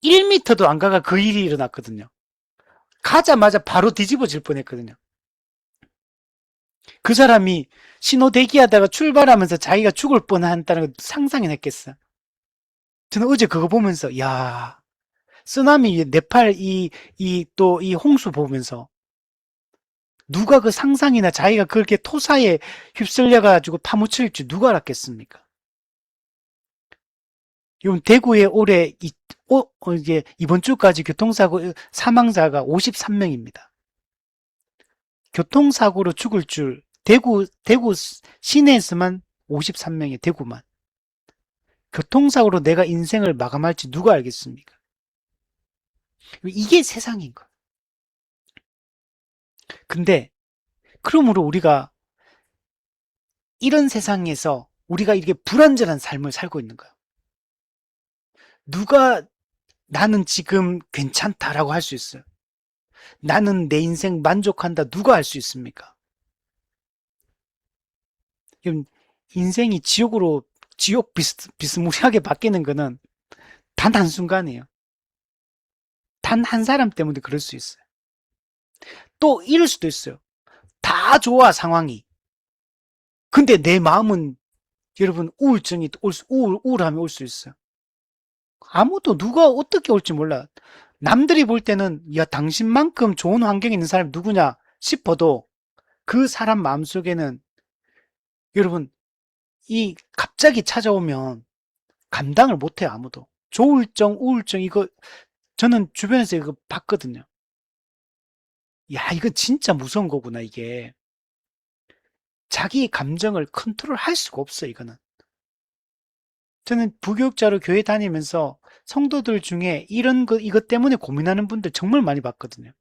1m도 안 가가 그 일이 일어났거든요. 가자마자 바로 뒤집어질 뻔했거든요. 그 사람이 신호 대기하다가 출발하면서 자기가 죽을 뻔한다는 걸 상상이 했겠어. 저는 어제 그거 보면서, 야, 쓰나미, 네팔 또 이 홍수 보면서 누가 그 상상이나 자기가 그렇게 토사에 휩쓸려가지고 파묻힐 줄 누가 알았겠습니까? 이번 대구에 올해 이제 이번 주까지 교통사고 사망자가 53명입니다. 교통사고로 죽을 줄 대구 시내에서만 53명이 대구만. 교통사고로 내가 인생을 마감할지 누가 알겠습니까? 이게 세상인 거야. 근데 그러므로 우리가 이런 세상에서 우리가 이렇게 불완전한 삶을 살고 있는 거야. 누가 나는 지금 괜찮다라고 할 수 있어요? 나는 내 인생 만족한다 누가 할 수 있습니까? 인생이 지옥 비스무리하게 바뀌는 거는 단 한순간이에요. 단 한 사람 때문에 그럴 수 있어요. 또 이럴 수도 있어요. 다 좋아, 상황이. 근데 내 마음은 여러분 우울함이 올 수 있어요. 아무도 누가 어떻게 올지 몰라. 남들이 볼 때는 야, 당신만큼 좋은 환경에 있는 사람이 누구냐 싶어도 그 사람 마음속에는 여러분 이 갑자기 찾아오면 감당을 못해요, 아무도. 조울증, 우울증 이거 저는 주변에서 이거 봤거든요. 야, 이거 진짜 무서운 거구나, 이게. 자기 감정을 컨트롤할 수가 없어, 이거는. 저는 부교육자로 교회 다니면서 성도들 중에 이것 때문에 고민하는 분들 정말 많이 봤거든요.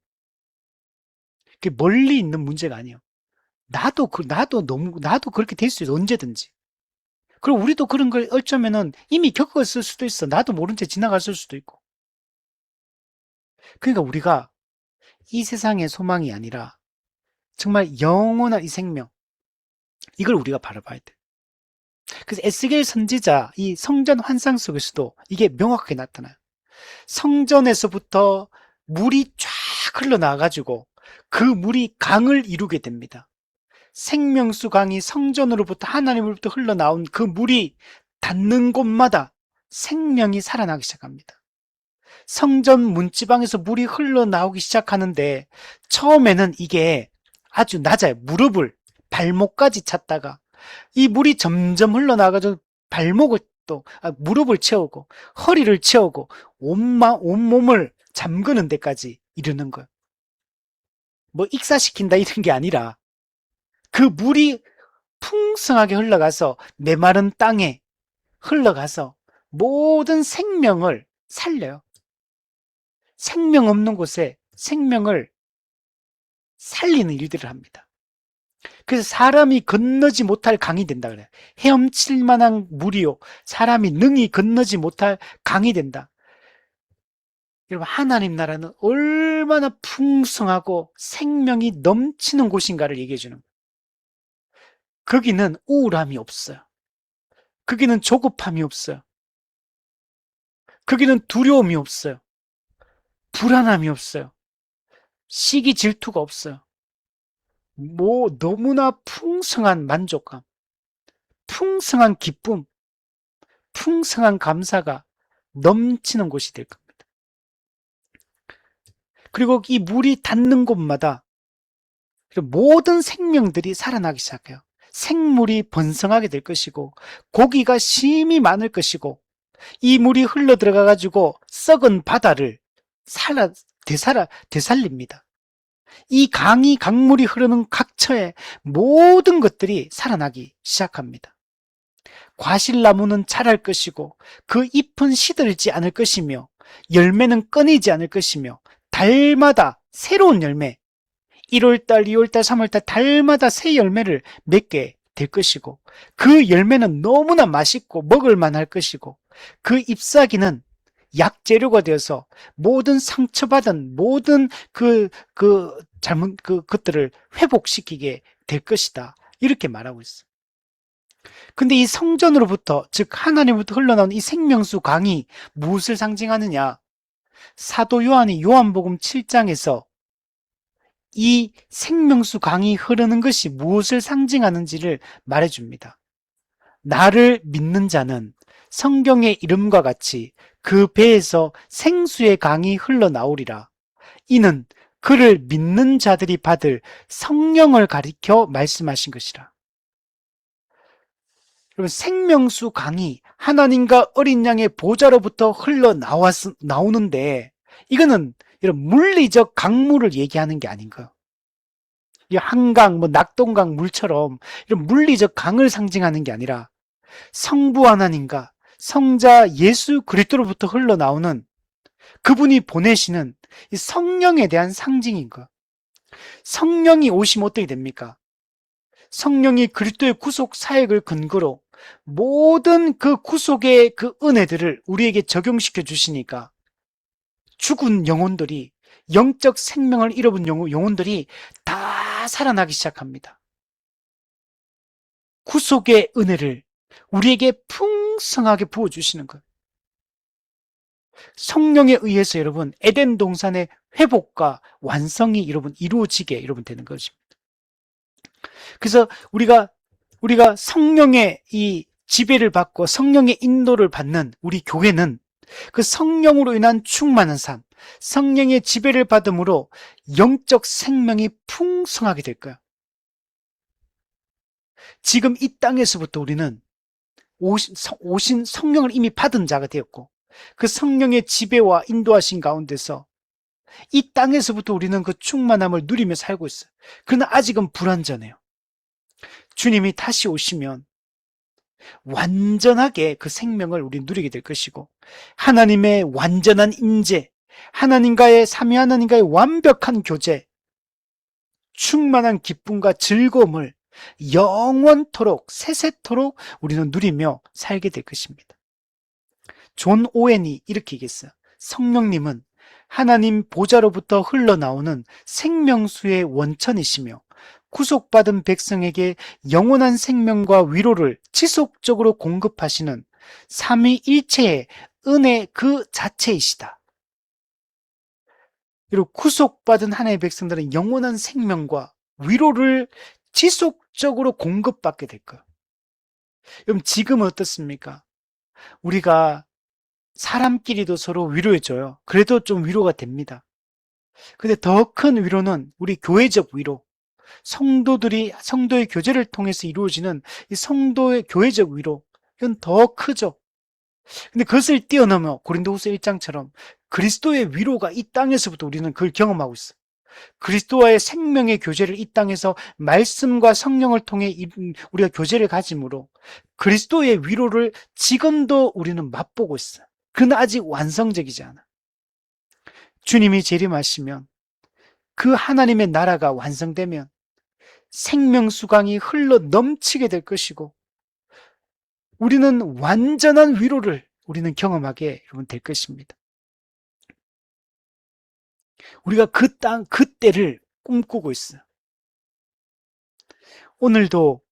그게 멀리 있는 문제가 아니에요. 나도 그렇게 될 수 있어, 언제든지. 그리고 우리도 그런 걸 어쩌면은 이미 겪었을 수도 있어. 나도 모른 채 지나갔을 수도 있고. 그러니까 우리가 이 세상의 소망이 아니라 정말 영원한 이 생명, 이걸 우리가 바라봐야 돼. 그래서 에스겔 선지자, 이 성전 환상 속에서도 이게 명확하게 나타나요. 성전에서부터 물이 쫙 흘러나와가지고 그 물이 강을 이루게 됩니다. 생명수 강이 성전으로부터 하나님으로부터 흘러나온 그 물이 닿는 곳마다 생명이 살아나기 시작합니다. 성전 문지방에서 물이 흘러나오기 시작하는데 처음에는 이게 아주 낮아요. 발목까지 찼다가 이 물이 점점 흘러나가서 발목을 무릎을 채우고 허리를 채우고 온몸을 잠그는 데까지 이르는 거예요. 뭐 익사시킨다 이런 게 아니라 그 물이 풍성하게 흘러가서 메마른 땅에 흘러가서 모든 생명을 살려요. 생명 없는 곳에 생명을 살리는 일들을 합니다. 그래서 사람이 건너지 못할 강이 된다 그래요. 헤엄칠 만한 물이요. 사람이 능히 건너지 못할 강이 된다. 여러분, 하나님 나라는 얼마나 풍성하고 생명이 넘치는 곳인가를 얘기해 주는 거예요. 거기는 우울함이 없어요. 거기는 조급함이 없어요. 거기는 두려움이 없어요. 불안함이 없어요. 시기 질투가 없어요. 너무나 풍성한 만족감, 풍성한 기쁨, 풍성한 감사가 넘치는 곳이 될 겁니다. 그리고 이 물이 닿는 곳마다 모든 생명들이 살아나기 시작해요. 생물이 번성하게 될 것이고 고기가 심히 많을 것이고 이 물이 흘러 들어가 가지고 썩은 바다를 되살립니다. 이 강물이 흐르는 각처에 모든 것들이 살아나기 시작합니다. 과실나무는 자랄 것이고 그 잎은 시들지 않을 것이며 열매는 끊이지 않을 것이며 달마다 새로운 열매 1월달, 2월달, 3월달 달마다 새 열매를 맺게 될 것이고 그 열매는 너무나 맛있고 먹을 만할 것이고 그 잎사귀는 약재료가 되어서 모든 상처받은 모든 것들을 회복시키게 될 것이다. 이렇게 말하고 있어요. 근데 이 성전으로부터, 즉 하나님으로부터 흘러나온 이 생명수 강이 무엇을 상징하느냐? 사도 요한이 요한복음 7장에서 이 생명수 강이 흐르는 것이 무엇을 상징하는지를 말해줍니다. 나를 믿는 자는 성경의 이름과 같이 그 배에서 생수의 강이 흘러나오리라. 이는 그를 믿는 자들이 받을 성령을 가리켜 말씀하신 것이라. 여러분, 생명수 강이 하나님과 어린 양의 보좌로부터 나오는데, 이거는 이런 물리적 강물을 얘기하는 게 아닌가요? 이 한강, 낙동강 물처럼 이런 물리적 강을 상징하는 게 아니라 성부 하나님과 성자 예수 그리스도로부터 흘러나오는 그분이 보내시는 이 성령에 대한 상징인 거. 성령이 오시면 어떻게 됩니까? 성령이 그리스도의 구속 사역을 근거로 모든 그 구속의 그 은혜들을 우리에게 적용시켜 주시니까 죽은 영혼들이, 영적 생명을 잃어본 영혼들이 다 살아나기 시작합니다. 구속의 은혜를 우리에게 풍성하게 부어주시는 거예요. 성령에 의해서 여러분, 에덴 동산의 회복과 완성이 여러분 이루어지게 여러분 되는 것입니다. 그래서 우리가 성령의 이 지배를 받고 성령의 인도를 받는 우리 교회는 그 성령으로 인한 충만한 삶, 성령의 지배를 받음으로 영적 생명이 풍성하게 될 거야. 지금 이 땅에서부터 우리는 오신 성령을 이미 받은 자가 되었고, 그 성령의 지배와 인도하신 가운데서 이 땅에서부터 우리는 그 충만함을 누리며 살고 있어요. 그러나 아직은 불완전해요. 주님이 다시 오시면 완전하게 그 생명을 우리 누리게 될 것이고, 하나님의 완전한 임재, 하나님과의 삼위 하나님과의 완벽한 교제, 충만한 기쁨과 즐거움을 영원토록 세세토록 우리는 누리며 살게 될 것입니다. 존 오웬이 이렇게 얘기했어요. 성령님은 하나님 보좌로부터 흘러나오는 생명수의 원천이시며 구속받은 백성에게 영원한 생명과 위로를 지속적으로 공급하시는 삼위일체의 은혜 그 자체이시다. 그리고 구속받은 하나님의 백성들은 영원한 생명과 위로를 지속적으로 공급받게 될 거예요. 그럼 지금은 어떻습니까? 우리가 사람끼리도 서로 위로해줘요. 그래도 좀 위로가 됩니다. 근데 더 큰 위로는 우리 교회적 위로, 성도의 교제를 통해서 이루어지는 이 성도의 교회적 위로, 이건 더 크죠. 근데 그것을 뛰어넘어 고린도후서 1장처럼 그리스도의 위로가 이 땅에서부터 우리는 그걸 경험하고 있어요. 그리스도와의 생명의 교제를 이 땅에서 말씀과 성령을 통해 우리가 교제를 가짐으로 그리스도의 위로를 지금도 우리는 맛보고 있어요. 그러나 아직 완성적이지 않아. 주님이 재림하시면 그 하나님의 나라가 완성되면 생명수강이 흘러 넘치게 될 것이고 우리는 완전한 위로를 우리는 경험하게 여러분 될 것입니다. 우리가 그때를 꿈꾸고 있어요. 오늘도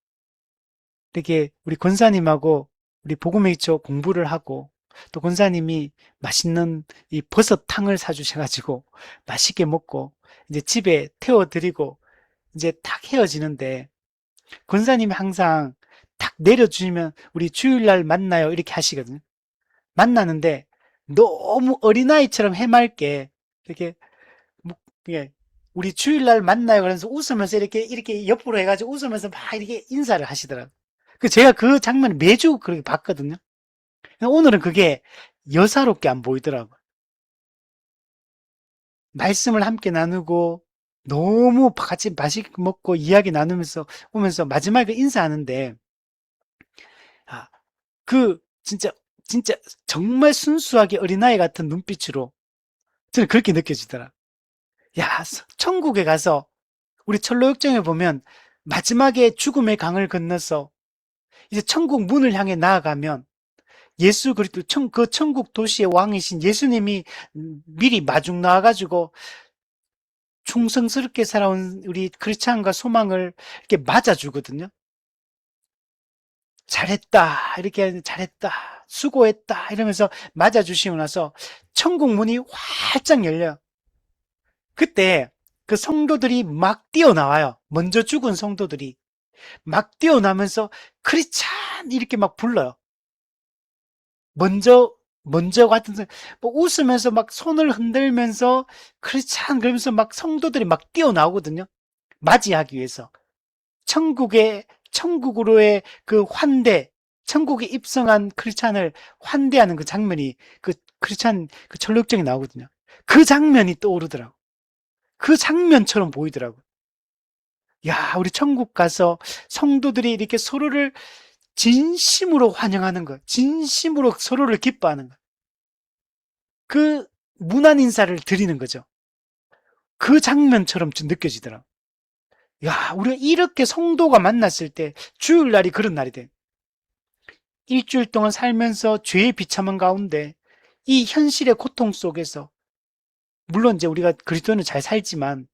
이렇게 우리 권사님하고 우리 복음의 기초 공부를 하고 또 권사님이 맛있는 이 버섯탕을 사주셔가지고 맛있게 먹고 이제 집에 태워드리고 이제 탁 헤어지는데 권사님이 항상 탁 내려주시면 우리 주일날 만나요 이렇게 하시거든요. 만나는데 너무 어린아이처럼 해맑게 이렇게 예, 우리 주일날 만나요 그러면서 웃으면서 이렇게 옆으로 해가지고 웃으면서 막 이렇게 인사를 하시더라고요. 제가 그 장면을 매주 그렇게 봤거든요. 오늘은 그게 여사롭게 안 보이더라고요. 말씀을 함께 나누고 너무 같이 맛있게 먹고 이야기 나누면서 오면서 마지막에 인사하는데 진짜 정말 순수하게 어린아이 같은 눈빛으로 저는 그렇게 느껴지더라. 야, 천국에 가서 우리 철로역정에 보면 마지막에 죽음의 강을 건너서 이제 천국 문을 향해 나아가면 예수 그리스도 그 천국 도시의 왕이신 예수님이 미리 마중 나와가지고 충성스럽게 살아온 우리 크리스찬과 소망을 이렇게 맞아주거든요. 잘했다 이렇게 잘했다 수고했다 이러면서 맞아주시고 나서 천국 문이 활짝 열려요. 그때 그 성도들이 막 뛰어나와요. 먼저 죽은 성도들이 막 뛰어나면서 크리스찬 이렇게 막 불러요. 먼저 같은 뭐 웃으면서 막 손을 흔들면서 크리스찬 그러면서 막 성도들이 막 뛰어나오거든요. 맞이하기 위해서. 천국으로의 그 환대, 천국에 입성한 크리스찬을 환대하는 그 장면이 그 크리스찬 그 철록정이 나오거든요. 그 장면이 떠오르더라고. 그 장면처럼 보이더라고. 야, 우리 천국 가서 성도들이 이렇게 서로를 진심으로 환영하는 것, 진심으로 서로를 기뻐하는 것. 그 문안 인사를 드리는 거죠. 그 장면처럼 좀 느껴지더라고. 야, 우리가 이렇게 성도가 만났을 때 주일날이 그런 날이 돼. 일주일 동안 살면서 죄의 비참한 가운데 이 현실의 고통 속에서 물론 이제 우리가 그리스도는 잘 살지만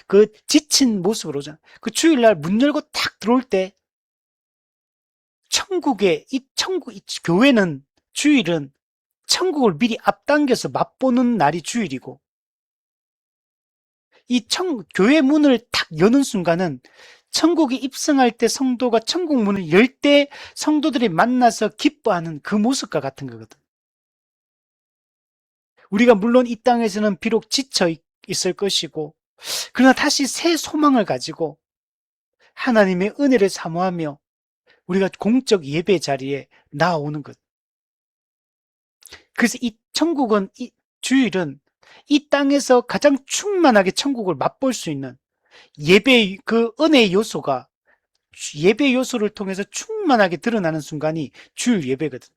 그 지친 모습으로 오잖아. 그 주일날 문 열고 탁 들어올 때 이 교회는 주일은 천국을 미리 앞당겨서 맛보는 날이 주일이고 교회 문을 탁 여는 순간은 천국에 입성할 때 성도가 천국 문을 열 때 성도들이 만나서 기뻐하는 그 모습과 같은 거거든. 우리가 물론 이 땅에서는 비록 지쳐 있을 것이고 그러나 다시 새 소망을 가지고 하나님의 은혜를 사모하며 우리가 공적 예배 자리에 나오는 것. 그래서 이 천국은 이 주일은 이 땅에서 가장 충만하게 천국을 맛볼 수 있는 예배 그 은혜의 요소가 예배 요소를 통해서 충만하게 드러나는 순간이 주일 예배거든.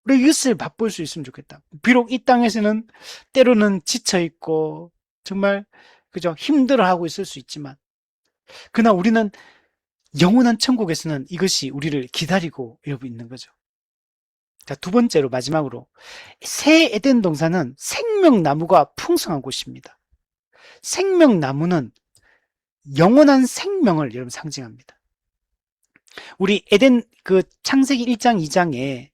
우리 이것을 맛볼 수 있으면 좋겠다. 비록 이 땅에서는 때로는 지쳐 있고 정말 그죠 힘들어하고 있을 수 있지만 그러나 우리는 영원한 천국에서는 이것이 우리를 기다리고 있는 거죠. 자, 두 번째로 마지막으로 새 에덴 동산은 생명나무가 풍성한 곳입니다. 생명나무는 영원한 생명을 여러분 상징합니다. 우리 에덴 그 창세기 1장 2장에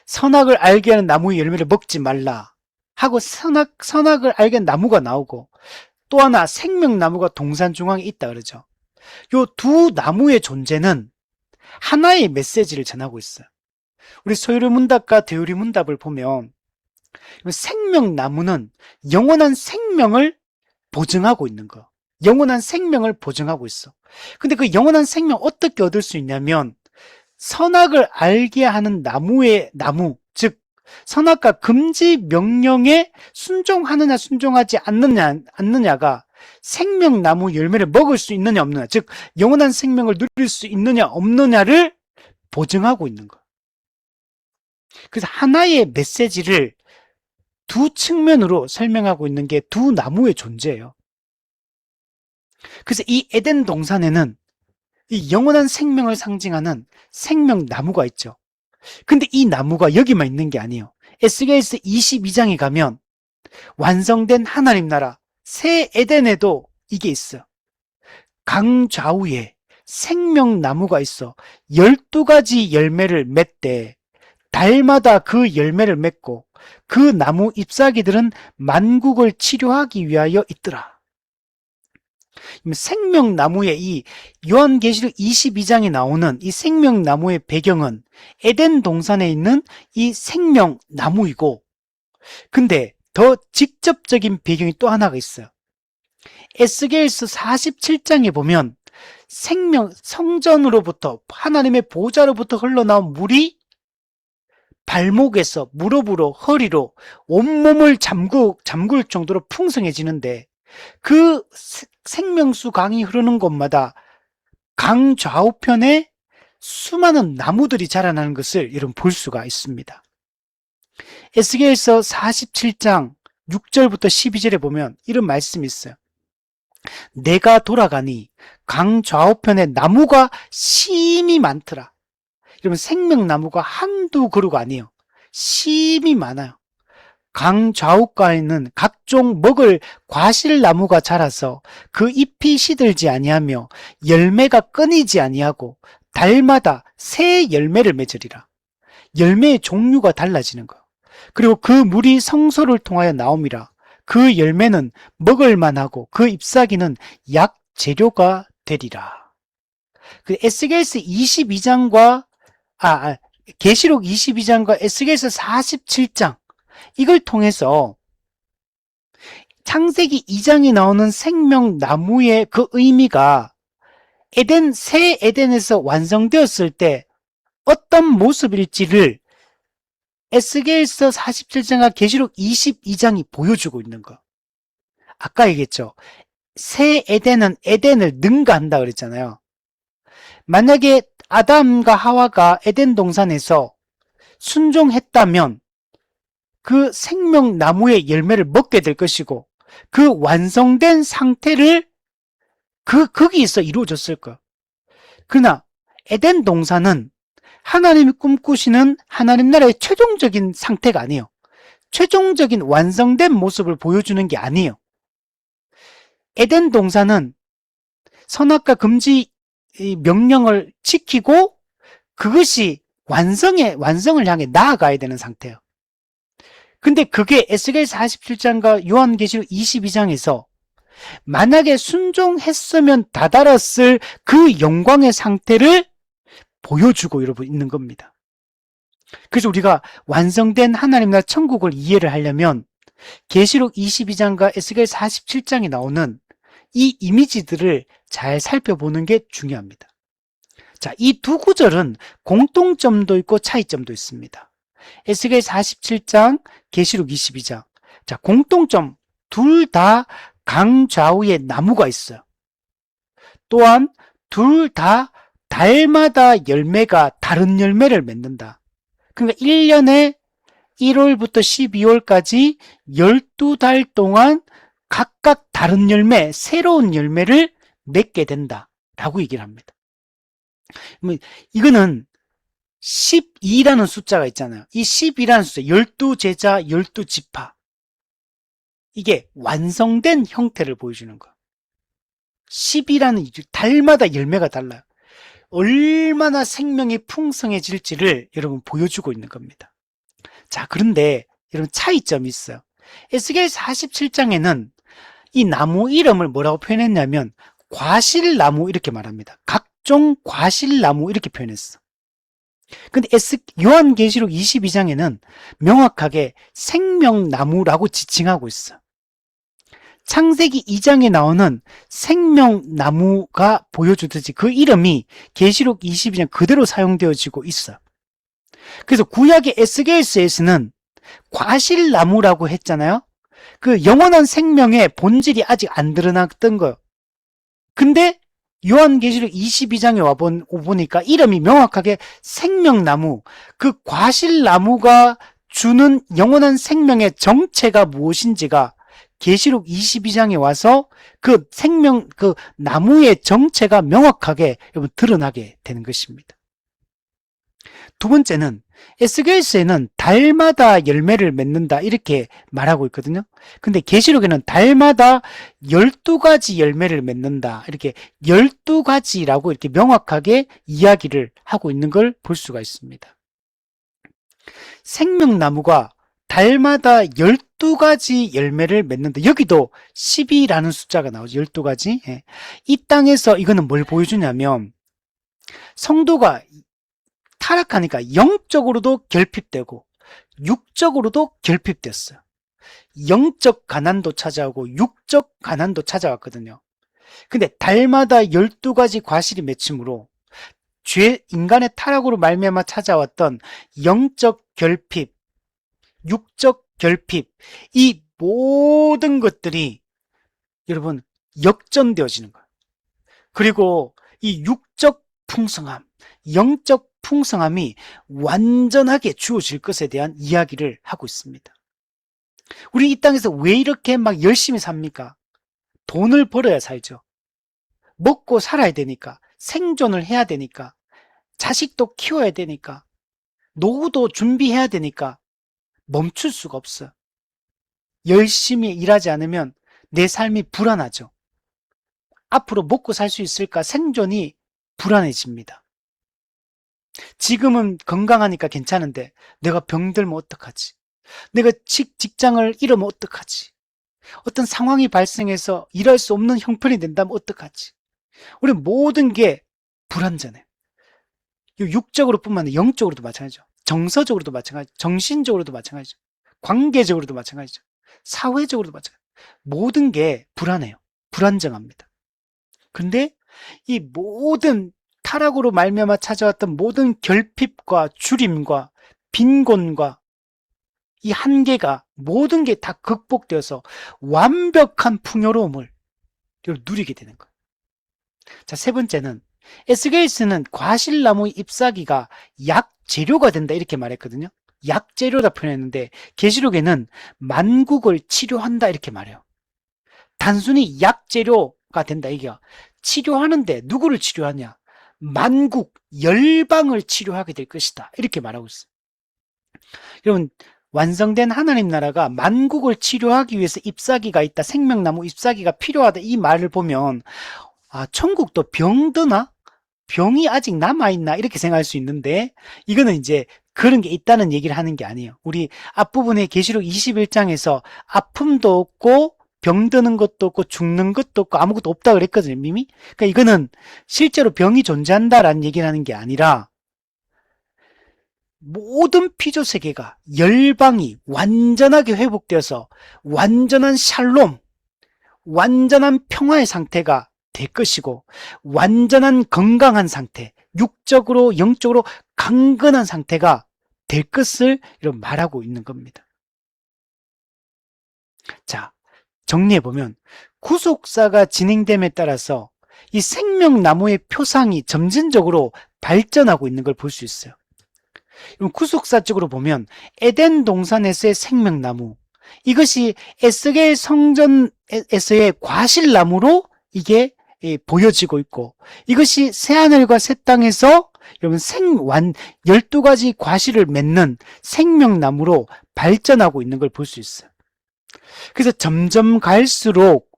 선악을 알게 하는 나무의 열매를 먹지 말라 하고 선악을 알게 하는 나무가 나오고 또 하나 생명나무가 동산 중앙에 있다 그러죠. 요 두 나무의 존재는 하나의 메시지를 전하고 있어요. 우리 소유리 문답과 대유리 문답을 보면 생명나무는 영원한 생명을 보증하고 있는 거. 영원한 생명을 보증하고 있어. 근데 그 영원한 생명 어떻게 얻을 수 있냐면 선악을 알게 하는 나무, 즉 선악과 금지 명령에 순종하느냐 순종하지 않느냐가 생명나무 열매를 먹을 수 있느냐 없느냐, 즉 영원한 생명을 누릴 수 있느냐 없느냐를 보증하고 있는 거. 그래서 하나의 메시지를 두 측면으로 설명하고 있는 게 두 나무의 존재예요. 그래서 이 에덴 동산에는 이 영원한 생명을 상징하는 생명나무가 있죠. 근데 이 나무가 여기만 있는 게 아니에요. 에스겔서 22장에 가면 완성된 하나님 나라 새 에덴에도 이게 있어요. 강 좌우에 생명나무가 있어 12가지 열매를 맺되 달마다 그 열매를 맺고 그 나무 잎사귀들은 만국을 치료하기 위하여 있더라. 생명나무의 이 요한계시록 22장에 나오는 이 생명나무의 배경은 에덴 동산에 있는 이 생명나무이고, 근데 더 직접적인 배경이 또 하나가 있어요. 에스겔서 47장에 보면 성전으로부터 하나님의 보좌로부터 흘러나온 물이 발목에서 무릎으로 허리로 온몸을 잠글 정도로 풍성해지는데 그 생명수 강이 흐르는 곳마다 강 좌우편에 수많은 나무들이 자라나는 것을 여러분 볼 수가 있습니다. 에스겔서 47장 6절부터 12절에 보면 이런 말씀이 있어요. 내가 돌아가니 강 좌우편에 나무가 심이 많더라. 여러분 생명나무가 한두 그루가 아니에요. 심이 많아요. 강 좌우가에는 각종 먹을 과실나무가 자라서 그 잎이 시들지 아니하며 열매가 끊이지 아니하고 달마다 새 열매를 맺으리라. 열매의 종류가 달라지는 거예요. 그리고 그 물이 성소를 통하여 나옴이라. 그 열매는 먹을 만하고 그 잎사귀는 약 재료가 되리라. 그 에스겔서 22장과 계시록 22장과 에스겔서 47장 이걸 통해서 창세기 2장에 나오는 생명나무의 그 의미가 새 에덴에서 완성되었을 때 어떤 모습일지를 에스겔서 47장과 계시록 22장이 보여주고 있는 거. 아까 얘기했죠. 새 에덴은 에덴을 능가한다 그랬잖아요. 만약에 아담과 하와가 에덴 동산에서 순종했다면 그 생명나무의 열매를 먹게 될 것이고 그 완성된 상태를 거기에서 이루어졌을 거예요. 그러나 에덴 동산은 하나님이 꿈꾸시는 하나님 나라의 최종적인 상태가 아니에요. 최종적인 완성된 모습을 보여주는 게 아니에요. 에덴 동산은 선악과 금지 명령을 지키고 그것이 완성을 향해 나아가야 되는 상태예요. 근데 그게 에스겔 47장과 요한계시록 22장에서 만약에 순종했으면 다다랐을 그 영광의 상태를 보여주고 여러분 있는 겁니다. 그래서 우리가 완성된 하나님 나라 천국을 이해를 하려면 계시록 22장과 에스겔 47장에 나오는 이 이미지들을 잘 살펴보는 게 중요합니다. 자, 이 두 구절은 공통점도 있고 차이점도 있습니다. 에스겔 47장, 계시록 22장. 자, 공통점 둘 다 강좌우에 나무가 있어요. 또한 둘 다 달마다 열매가 다른 열매를 맺는다. 그러니까 1년에 1월부터 12월까지 12달 동안 각각 다른 열매, 새로운 열매를 맺게 된다라고 얘기를 합니다. 이거는 12라는 숫자가 있잖아요. 이 12라는 숫자, 12제자, 12지파. 이게 완성된 형태를 보여주는 거예요. 10이라는 달마다 열매가 달라요. 얼마나 생명이 풍성해질지를 여러분 보여주고 있는 겁니다. 자, 그런데 여러분 차이점이 있어요. 에스겔 47장에는 이 나무 이름을 뭐라고 표현했냐면 과실나무 이렇게 말합니다. 각종 과실나무 이렇게 표현했어. 근데 요한계시록 22장에는 명확하게 생명나무라고 지칭하고 있어. 창세기 2장에 나오는 생명나무가 보여주듯이 그 이름이 계시록 22장 그대로 사용되어지고 있어. 그래서 구약의 에스겔서에서는 과실나무라고 했잖아요. 그 영원한 생명의 본질이 아직 안 드러났던 거예요. 근데 요한계시록 22장에 와보니까 이름이 명확하게 생명나무, 그 과실나무가 주는 영원한 생명의 정체가 무엇인지가 계시록 22장에 와서 그 나무의 정체가 명확하게 여러분 드러나게 되는 것입니다. 두 번째는 에스겔서에는 달마다 열매를 맺는다 이렇게 말하고 있거든요. 근데 계시록에는 달마다 12가지 열매를 맺는다 이렇게 12가지라고 이렇게 명확하게 이야기를 하고 있는 걸 볼 수가 있습니다. 생명나무가 달마다 12가지 열매를 맺는다. 여기도 12라는 숫자가 나오죠. 12가지. 예. 이 땅에서 이거는 뭘 보여주냐면 성도가 타락하니까 영적으로도 결핍되고 육적으로도 결핍됐어요. 영적 가난도 찾아오고 육적 가난도 찾아왔거든요. 근데 달마다 12가지 과실이 맺힘으로 인간의 타락으로 말미암아 찾아왔던 영적 결핍, 육적 결핍, 이 모든 것들이 여러분 역전되어지는 거예요. 그리고 이 육적 풍성함, 영적 풍성함이 완전하게 주어질 것에 대한 이야기를 하고 있습니다. 우리 이 땅에서 왜 이렇게 막 열심히 삽니까? 돈을 벌어야 살죠. 먹고 살아야 되니까, 생존을 해야 되니까, 자식도 키워야 되니까, 노후도 준비해야 되니까 멈출 수가 없어요. 열심히 일하지 않으면 내 삶이 불안하죠. 앞으로 먹고 살 수 있을까 생존이 불안해집니다. 지금은 건강하니까 괜찮은데 내가 병들면 어떡하지? 내가 직장을 잃으면 어떡하지? 어떤 상황이 발생해서 일할 수 없는 형편이 된다면 어떡하지? 우리 모든 게 불완전해. 육적으로 뿐만 아니라 영적으로도 마찬가지죠. 정서적으로도 마찬가지죠. 정신적으로도 마찬가지죠. 관계적으로도 마찬가지죠. 사회적으로도 마찬가지죠. 모든 게 불안해요. 불안정합니다. 근데 이 모든 타락으로 말미암아 찾아왔던 모든 결핍과 주림과 빈곤과 이 한계가 모든 게 다 극복되어서 완벽한 풍요로움을 누리게 되는 거예요. 자, 세 번째는 에스겔스는 과실나무의 잎사귀가 약재료가 된다 이렇게 말했거든요. 약재료다 표현했는데 계시록에는 만국을 치료한다 이렇게 말해요. 단순히 약재료가 된다 이게요. 치료하는데 누구를 치료하냐? 만국, 열방을 치료하게 될 것이다 이렇게 말하고 있어요. 여러분, 완성된 하나님 나라가 만국을 치료하기 위해서 잎사귀가 있다, 생명나무 잎사귀가 필요하다 이 말을 보면 천국도 병드나? 병이 아직 남아있나? 이렇게 생각할 수 있는데 이거는 이제 그런 게 있다는 얘기를 하는 게 아니에요. 우리 앞부분에 계시록 21장에서 아픔도 없고 병드는 것도 없고 죽는 것도 없고 아무것도 없다 그랬거든요. 이미. 그러니까 이거는 실제로 병이 존재한다라는 얘기를 하는 게 아니라 모든 피조 세계가 열방이 완전하게 회복되어서 완전한 샬롬, 완전한 평화의 상태가 될 것이고 완전한 건강한 상태, 육적으로 영적으로 강건한 상태가 될 것을 이런 말하고 있는 겁니다. 자, 정리해보면 구속사가 진행됨에 따라서 이 생명나무의 표상이 점진적으로 발전하고 있는 걸 볼 수 있어요. 구속사적으로 보면 에덴 동산에서의 생명나무, 이것이 에스겔 성전에서의 과실나무로 이게 보여지고 있고, 이것이 새하늘과 새 땅에서 여러분 12가지 과실을 맺는 생명나무로 발전하고 있는 걸 볼 수 있어요. 그래서 점점 갈수록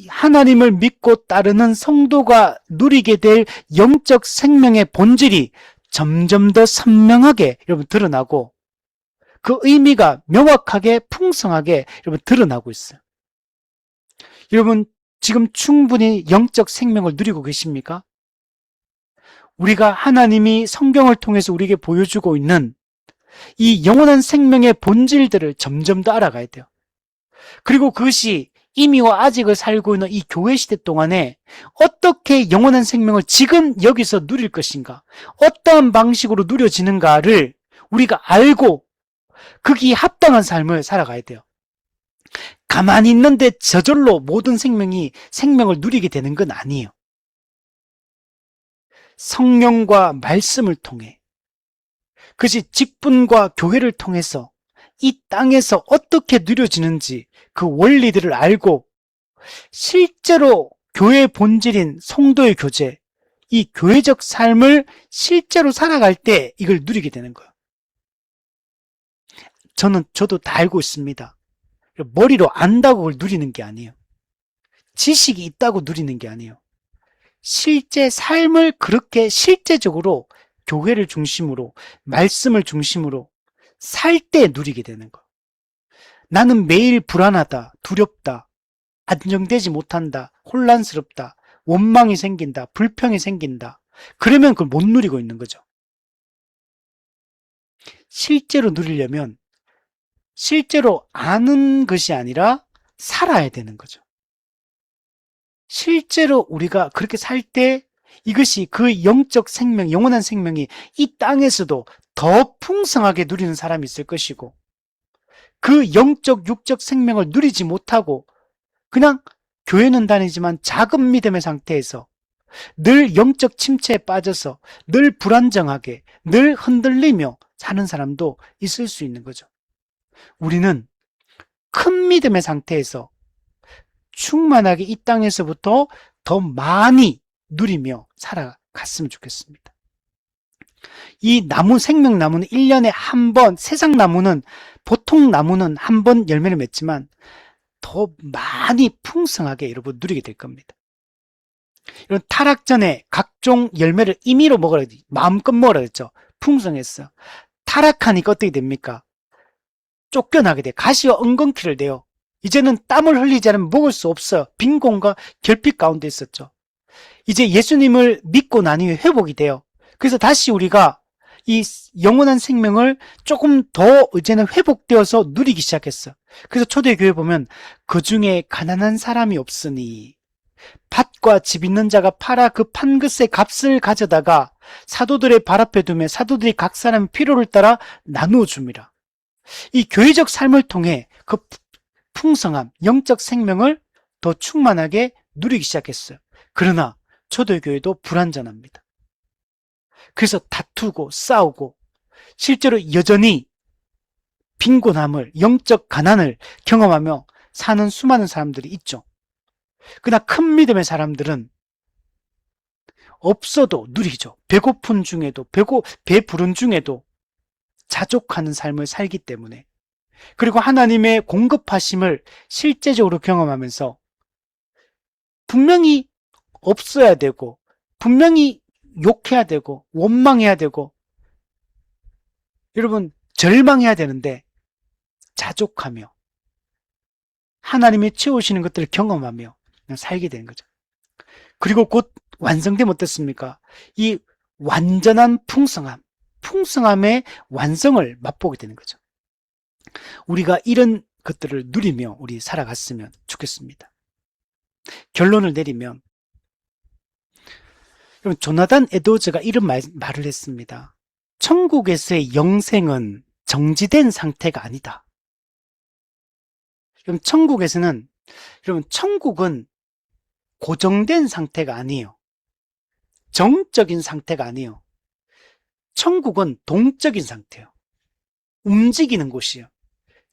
하나님을 믿고 따르는 성도가 누리게 될 영적 생명의 본질이 점점 더 선명하게 여러분 드러나고 그 의미가 명확하게 풍성하게 여러분 드러나고 있어요. 여러분 지금 충분히 영적 생명을 누리고 계십니까? 우리가 하나님이 성경을 통해서 우리에게 보여주고 있는 이 영원한 생명의 본질들을 점점 더 알아가야 돼요. 그리고 그것이 이미와 아직을 살고 있는 이 교회 시대 동안에 어떻게 영원한 생명을 지금 여기서 누릴 것인가, 어떠한 방식으로 누려지는가를 우리가 알고 거기에 합당한 삶을 살아가야 돼요. 가만히 있는데 저절로 모든 생명을 누리게 되는 건 아니에요. 성령과 말씀을 통해, 그것이 직분과 교회를 통해서 이 땅에서 어떻게 누려지는지 그 원리들을 알고 실제로 교회의 본질인 성도의 교제, 이 교회적 삶을 실제로 살아갈 때 이걸 누리게 되는 거예요. 저도 다 알고 있습니다. 머리로 안다고 그걸 누리는 게 아니에요. 지식이 있다고 누리는 게 아니에요. 실제 삶을 그렇게 실제적으로 교회를 중심으로 말씀을 중심으로 살 때 누리게 되는 거예요. 나는 매일 불안하다, 두렵다, 안정되지 못한다, 혼란스럽다, 원망이 생긴다, 불평이 생긴다. 그러면 그걸 못 누리고 있는 거죠. 실제로 누리려면 실제로 아는 것이 아니라 살아야 되는 거죠. 실제로 우리가 그렇게 살 때 이것이 그 영적 생명, 영원한 생명이 이 땅에서도 더 풍성하게 누리는 사람이 있을 것이고, 그 영적, 육적 생명을 누리지 못하고 그냥 교회는 다니지만 작은 믿음의 상태에서 늘 영적 침체에 빠져서 늘 불안정하게, 늘 흔들리며 사는 사람도 있을 수 있는 거죠. 우리는 큰 믿음의 상태에서 충만하게 이 땅에서부터 더 많이 누리며 살아갔으면 좋겠습니다. 이 나무, 생명나무는 1년에 한 번, 세상 나무는, 보통 나무는 한 번 열매를 맺지만 더 많이 풍성하게 여러분 누리게 될 겁니다. 이런 타락 전에 각종 열매를 임의로 먹으라, 마음껏 먹으라 그랬죠. 풍성했어요. 타락하니까 어떻게 됩니까? 쫓겨나게 돼. 가시와 엉겅퀴를 내요. 이제는 땀을 흘리지 않으면 먹을 수 없어요. 빈곤과 결핍 가운데 있었죠. 이제 예수님을 믿고 난 이후에 회복이 돼요. 그래서 다시 우리가 이 영원한 생명을 조금 더 이제는 회복되어서 누리기 시작했어요. 그래서 초대교회 보면 그 중에 가난한 사람이 없으니 밭과 집 있는 자가 팔아 그 판 것의 값을 가져다가 사도들의 발 앞에 두며 사도들이 각 사람의 필요를 따라 나누어 줍니다. 이 교회적 삶을 통해 그 풍성함, 영적 생명을 더 충만하게 누리기 시작했어요. 그러나 초대교회도 불완전합니다. 그래서 다투고 싸우고 실제로 여전히 빈곤함을, 영적 가난을 경험하며 사는 수많은 사람들이 있죠. 그러나 큰 믿음의 사람들은 없어도 누리죠. 배고픈 중에도, 배부른 중에도 자족하는 삶을 살기 때문에. 그리고 하나님의 공급하심을 실제적으로 경험하면서 분명히 없어야 되고, 분명히 욕해야 되고, 원망해야 되고, 여러분, 절망해야 되는데, 자족하며, 하나님이 채우시는 것들을 경험하며 살게 되는 거죠. 그리고 곧 완성되면 어떻습니까? 이 완전한 풍성함의 완성을 맛보게 되는 거죠. 우리가 이런 것들을 누리며 우리 살아갔으면 좋겠습니다. 결론을 내리면, 여러분, 조나단 에드워즈가 이런 말을 했습니다. 천국에서의 영생은 정지된 상태가 아니다. 여러분, 천국은 고정된 상태가 아니에요. 정적인 상태가 아니에요. 천국은 동적인 상태예요. 움직이는 곳이에요.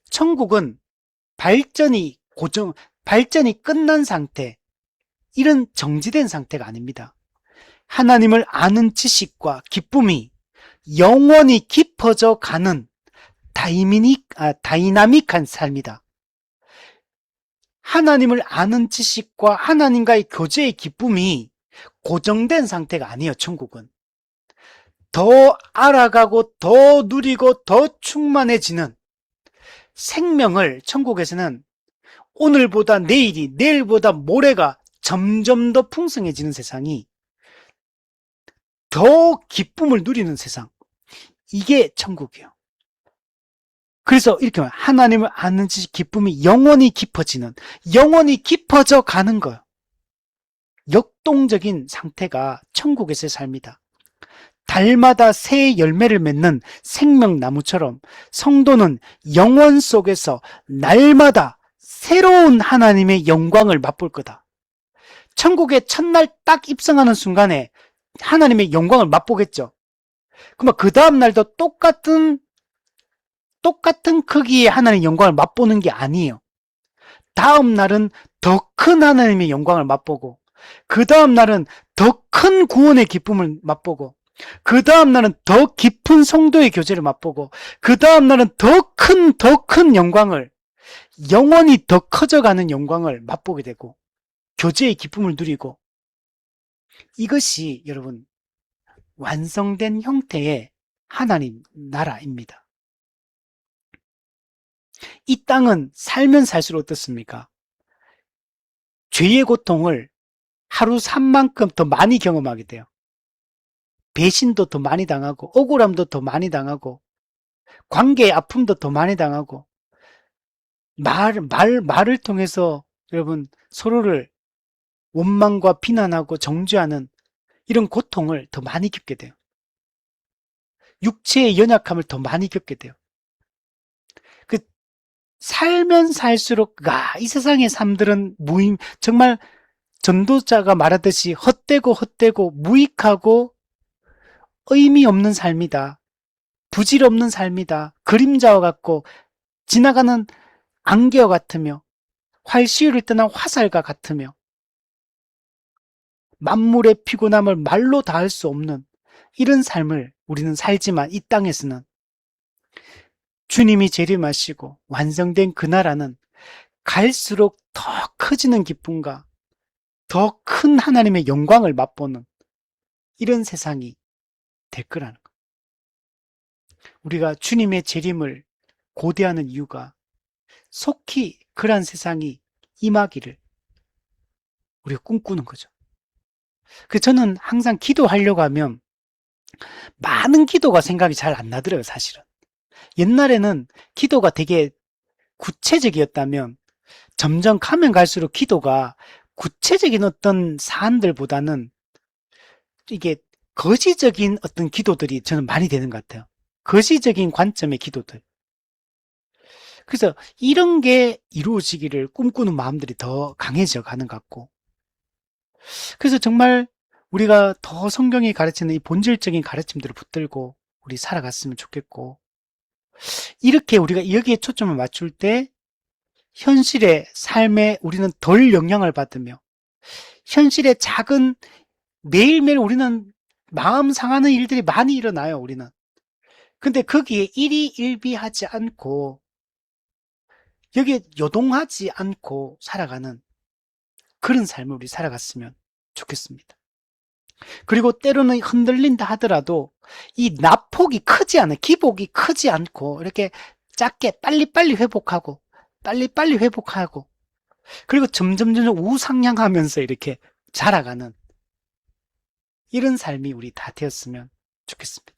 천국은 발전이 끝난 상태, 이런 정지된 상태가 아닙니다. 하나님을 아는 지식과 기쁨이 영원히 깊어져 가는 다이나믹한 삶이다. 하나님을 아는 지식과 하나님과의 교제의 기쁨이 고정된 상태가 아니에요, 천국은. 더 알아가고 더 누리고 더 충만해지는 생명을 천국에서는 오늘보다 내일이, 내일보다 모레가 점점 더 풍성해지는 세상이, 더 기쁨을 누리는 세상, 이게 천국이에요. 그래서 이렇게 말해요. 하나님을 아는 지식 기쁨이 영원히 깊어지는, 영원히 깊어져 가는 거예요. 역동적인 상태가 천국에서의 삶이다. 달마다 새 열매를 맺는 생명나무처럼 성도는 영원 속에서 날마다 새로운 하나님의 영광을 맛볼 거다. 천국에 첫날 딱 입성하는 순간에 하나님의 영광을 맛보겠죠. 그러면 그 다음 날도 똑같은 크기의 하나님의 영광을 맛보는 게 아니에요. 다음 날은 더 큰 하나님의 영광을 맛보고, 그 다음 날은 더 큰 구원의 기쁨을 맛보고, 그 다음 날은 더 깊은 성도의 교제를 맛보고, 그 다음 날은 더 큰 영광을, 영원히 더 커져가는 영광을 맛보게 되고, 교제의 기쁨을 누리고, 이것이 여러분 완성된 형태의 하나님 나라입니다. 이 땅은 살면 살수록 어떻습니까? 죄의 고통을 하루 산만큼 더 많이 경험하게 돼요. 배신도 더 많이 당하고, 억울함도 더 많이 당하고, 관계의 아픔도 더 많이 당하고, 말을 통해서 여러분 서로를 원망과 비난하고 정죄하는 이런 고통을 더 많이 겪게 돼요. 육체의 연약함을 더 많이 겪게 돼요. 그 살면 살수록 이 세상의 삶들은 정말 전도자가 말하듯이 헛되고 무익하고 의미 없는 삶이다. 부질 없는 삶이다. 그림자와 같고 지나가는 안개와 같으며 활시위를 떠난 화살과 같으며 만물의 피곤함을 말로 다할 수 없는 이런 삶을 우리는 살지만, 이 땅에서는 주님이 재림하시고 완성된 그 나라는 갈수록 더 커지는 기쁨과 더 큰 하나님의 영광을 맛보는 이런 세상이 될 거라는 것. 우리가 주님의 재림을 고대하는 이유가 속히 그러한 세상이 임하기를 우리가 꿈꾸는 거죠. 그래서 저는 항상 기도하려고 하면 많은 기도가 생각이 잘 안 나더라고요, 사실은. 옛날에는 기도가 되게 구체적이었다면 점점 가면 갈수록 기도가 구체적인 어떤 사안들보다는 이게 거시적인 어떤 기도들이 저는 많이 되는 것 같아요. 거시적인 관점의 기도들. 그래서 이런 게 이루어지기를 꿈꾸는 마음들이 더 강해져 가는 것 같고. 그래서 정말 우리가 더 성경이 가르치는 이 본질적인 가르침들을 붙들고 우리 살아갔으면 좋겠고, 이렇게 우리가 여기에 초점을 맞출 때 현실의 삶에 우리는 덜 영향을 받으며 현실의 작은 매일매일 우리는 마음 상하는 일들이 많이 일어나요, 우리는. 근데 거기에 일희일비하지 않고 여기에 요동하지 않고 살아가는 그런 삶을 우리 살아갔으면 좋겠습니다. 그리고 때로는 흔들린다 하더라도 이 낙폭이 크지 않아요. 기복이 크지 않고 이렇게 작게 빨리빨리 회복하고 빨리빨리 회복하고 그리고 점점 우상향하면서 이렇게 자라가는 이런 삶이 우리 다 되었으면 좋겠습니다.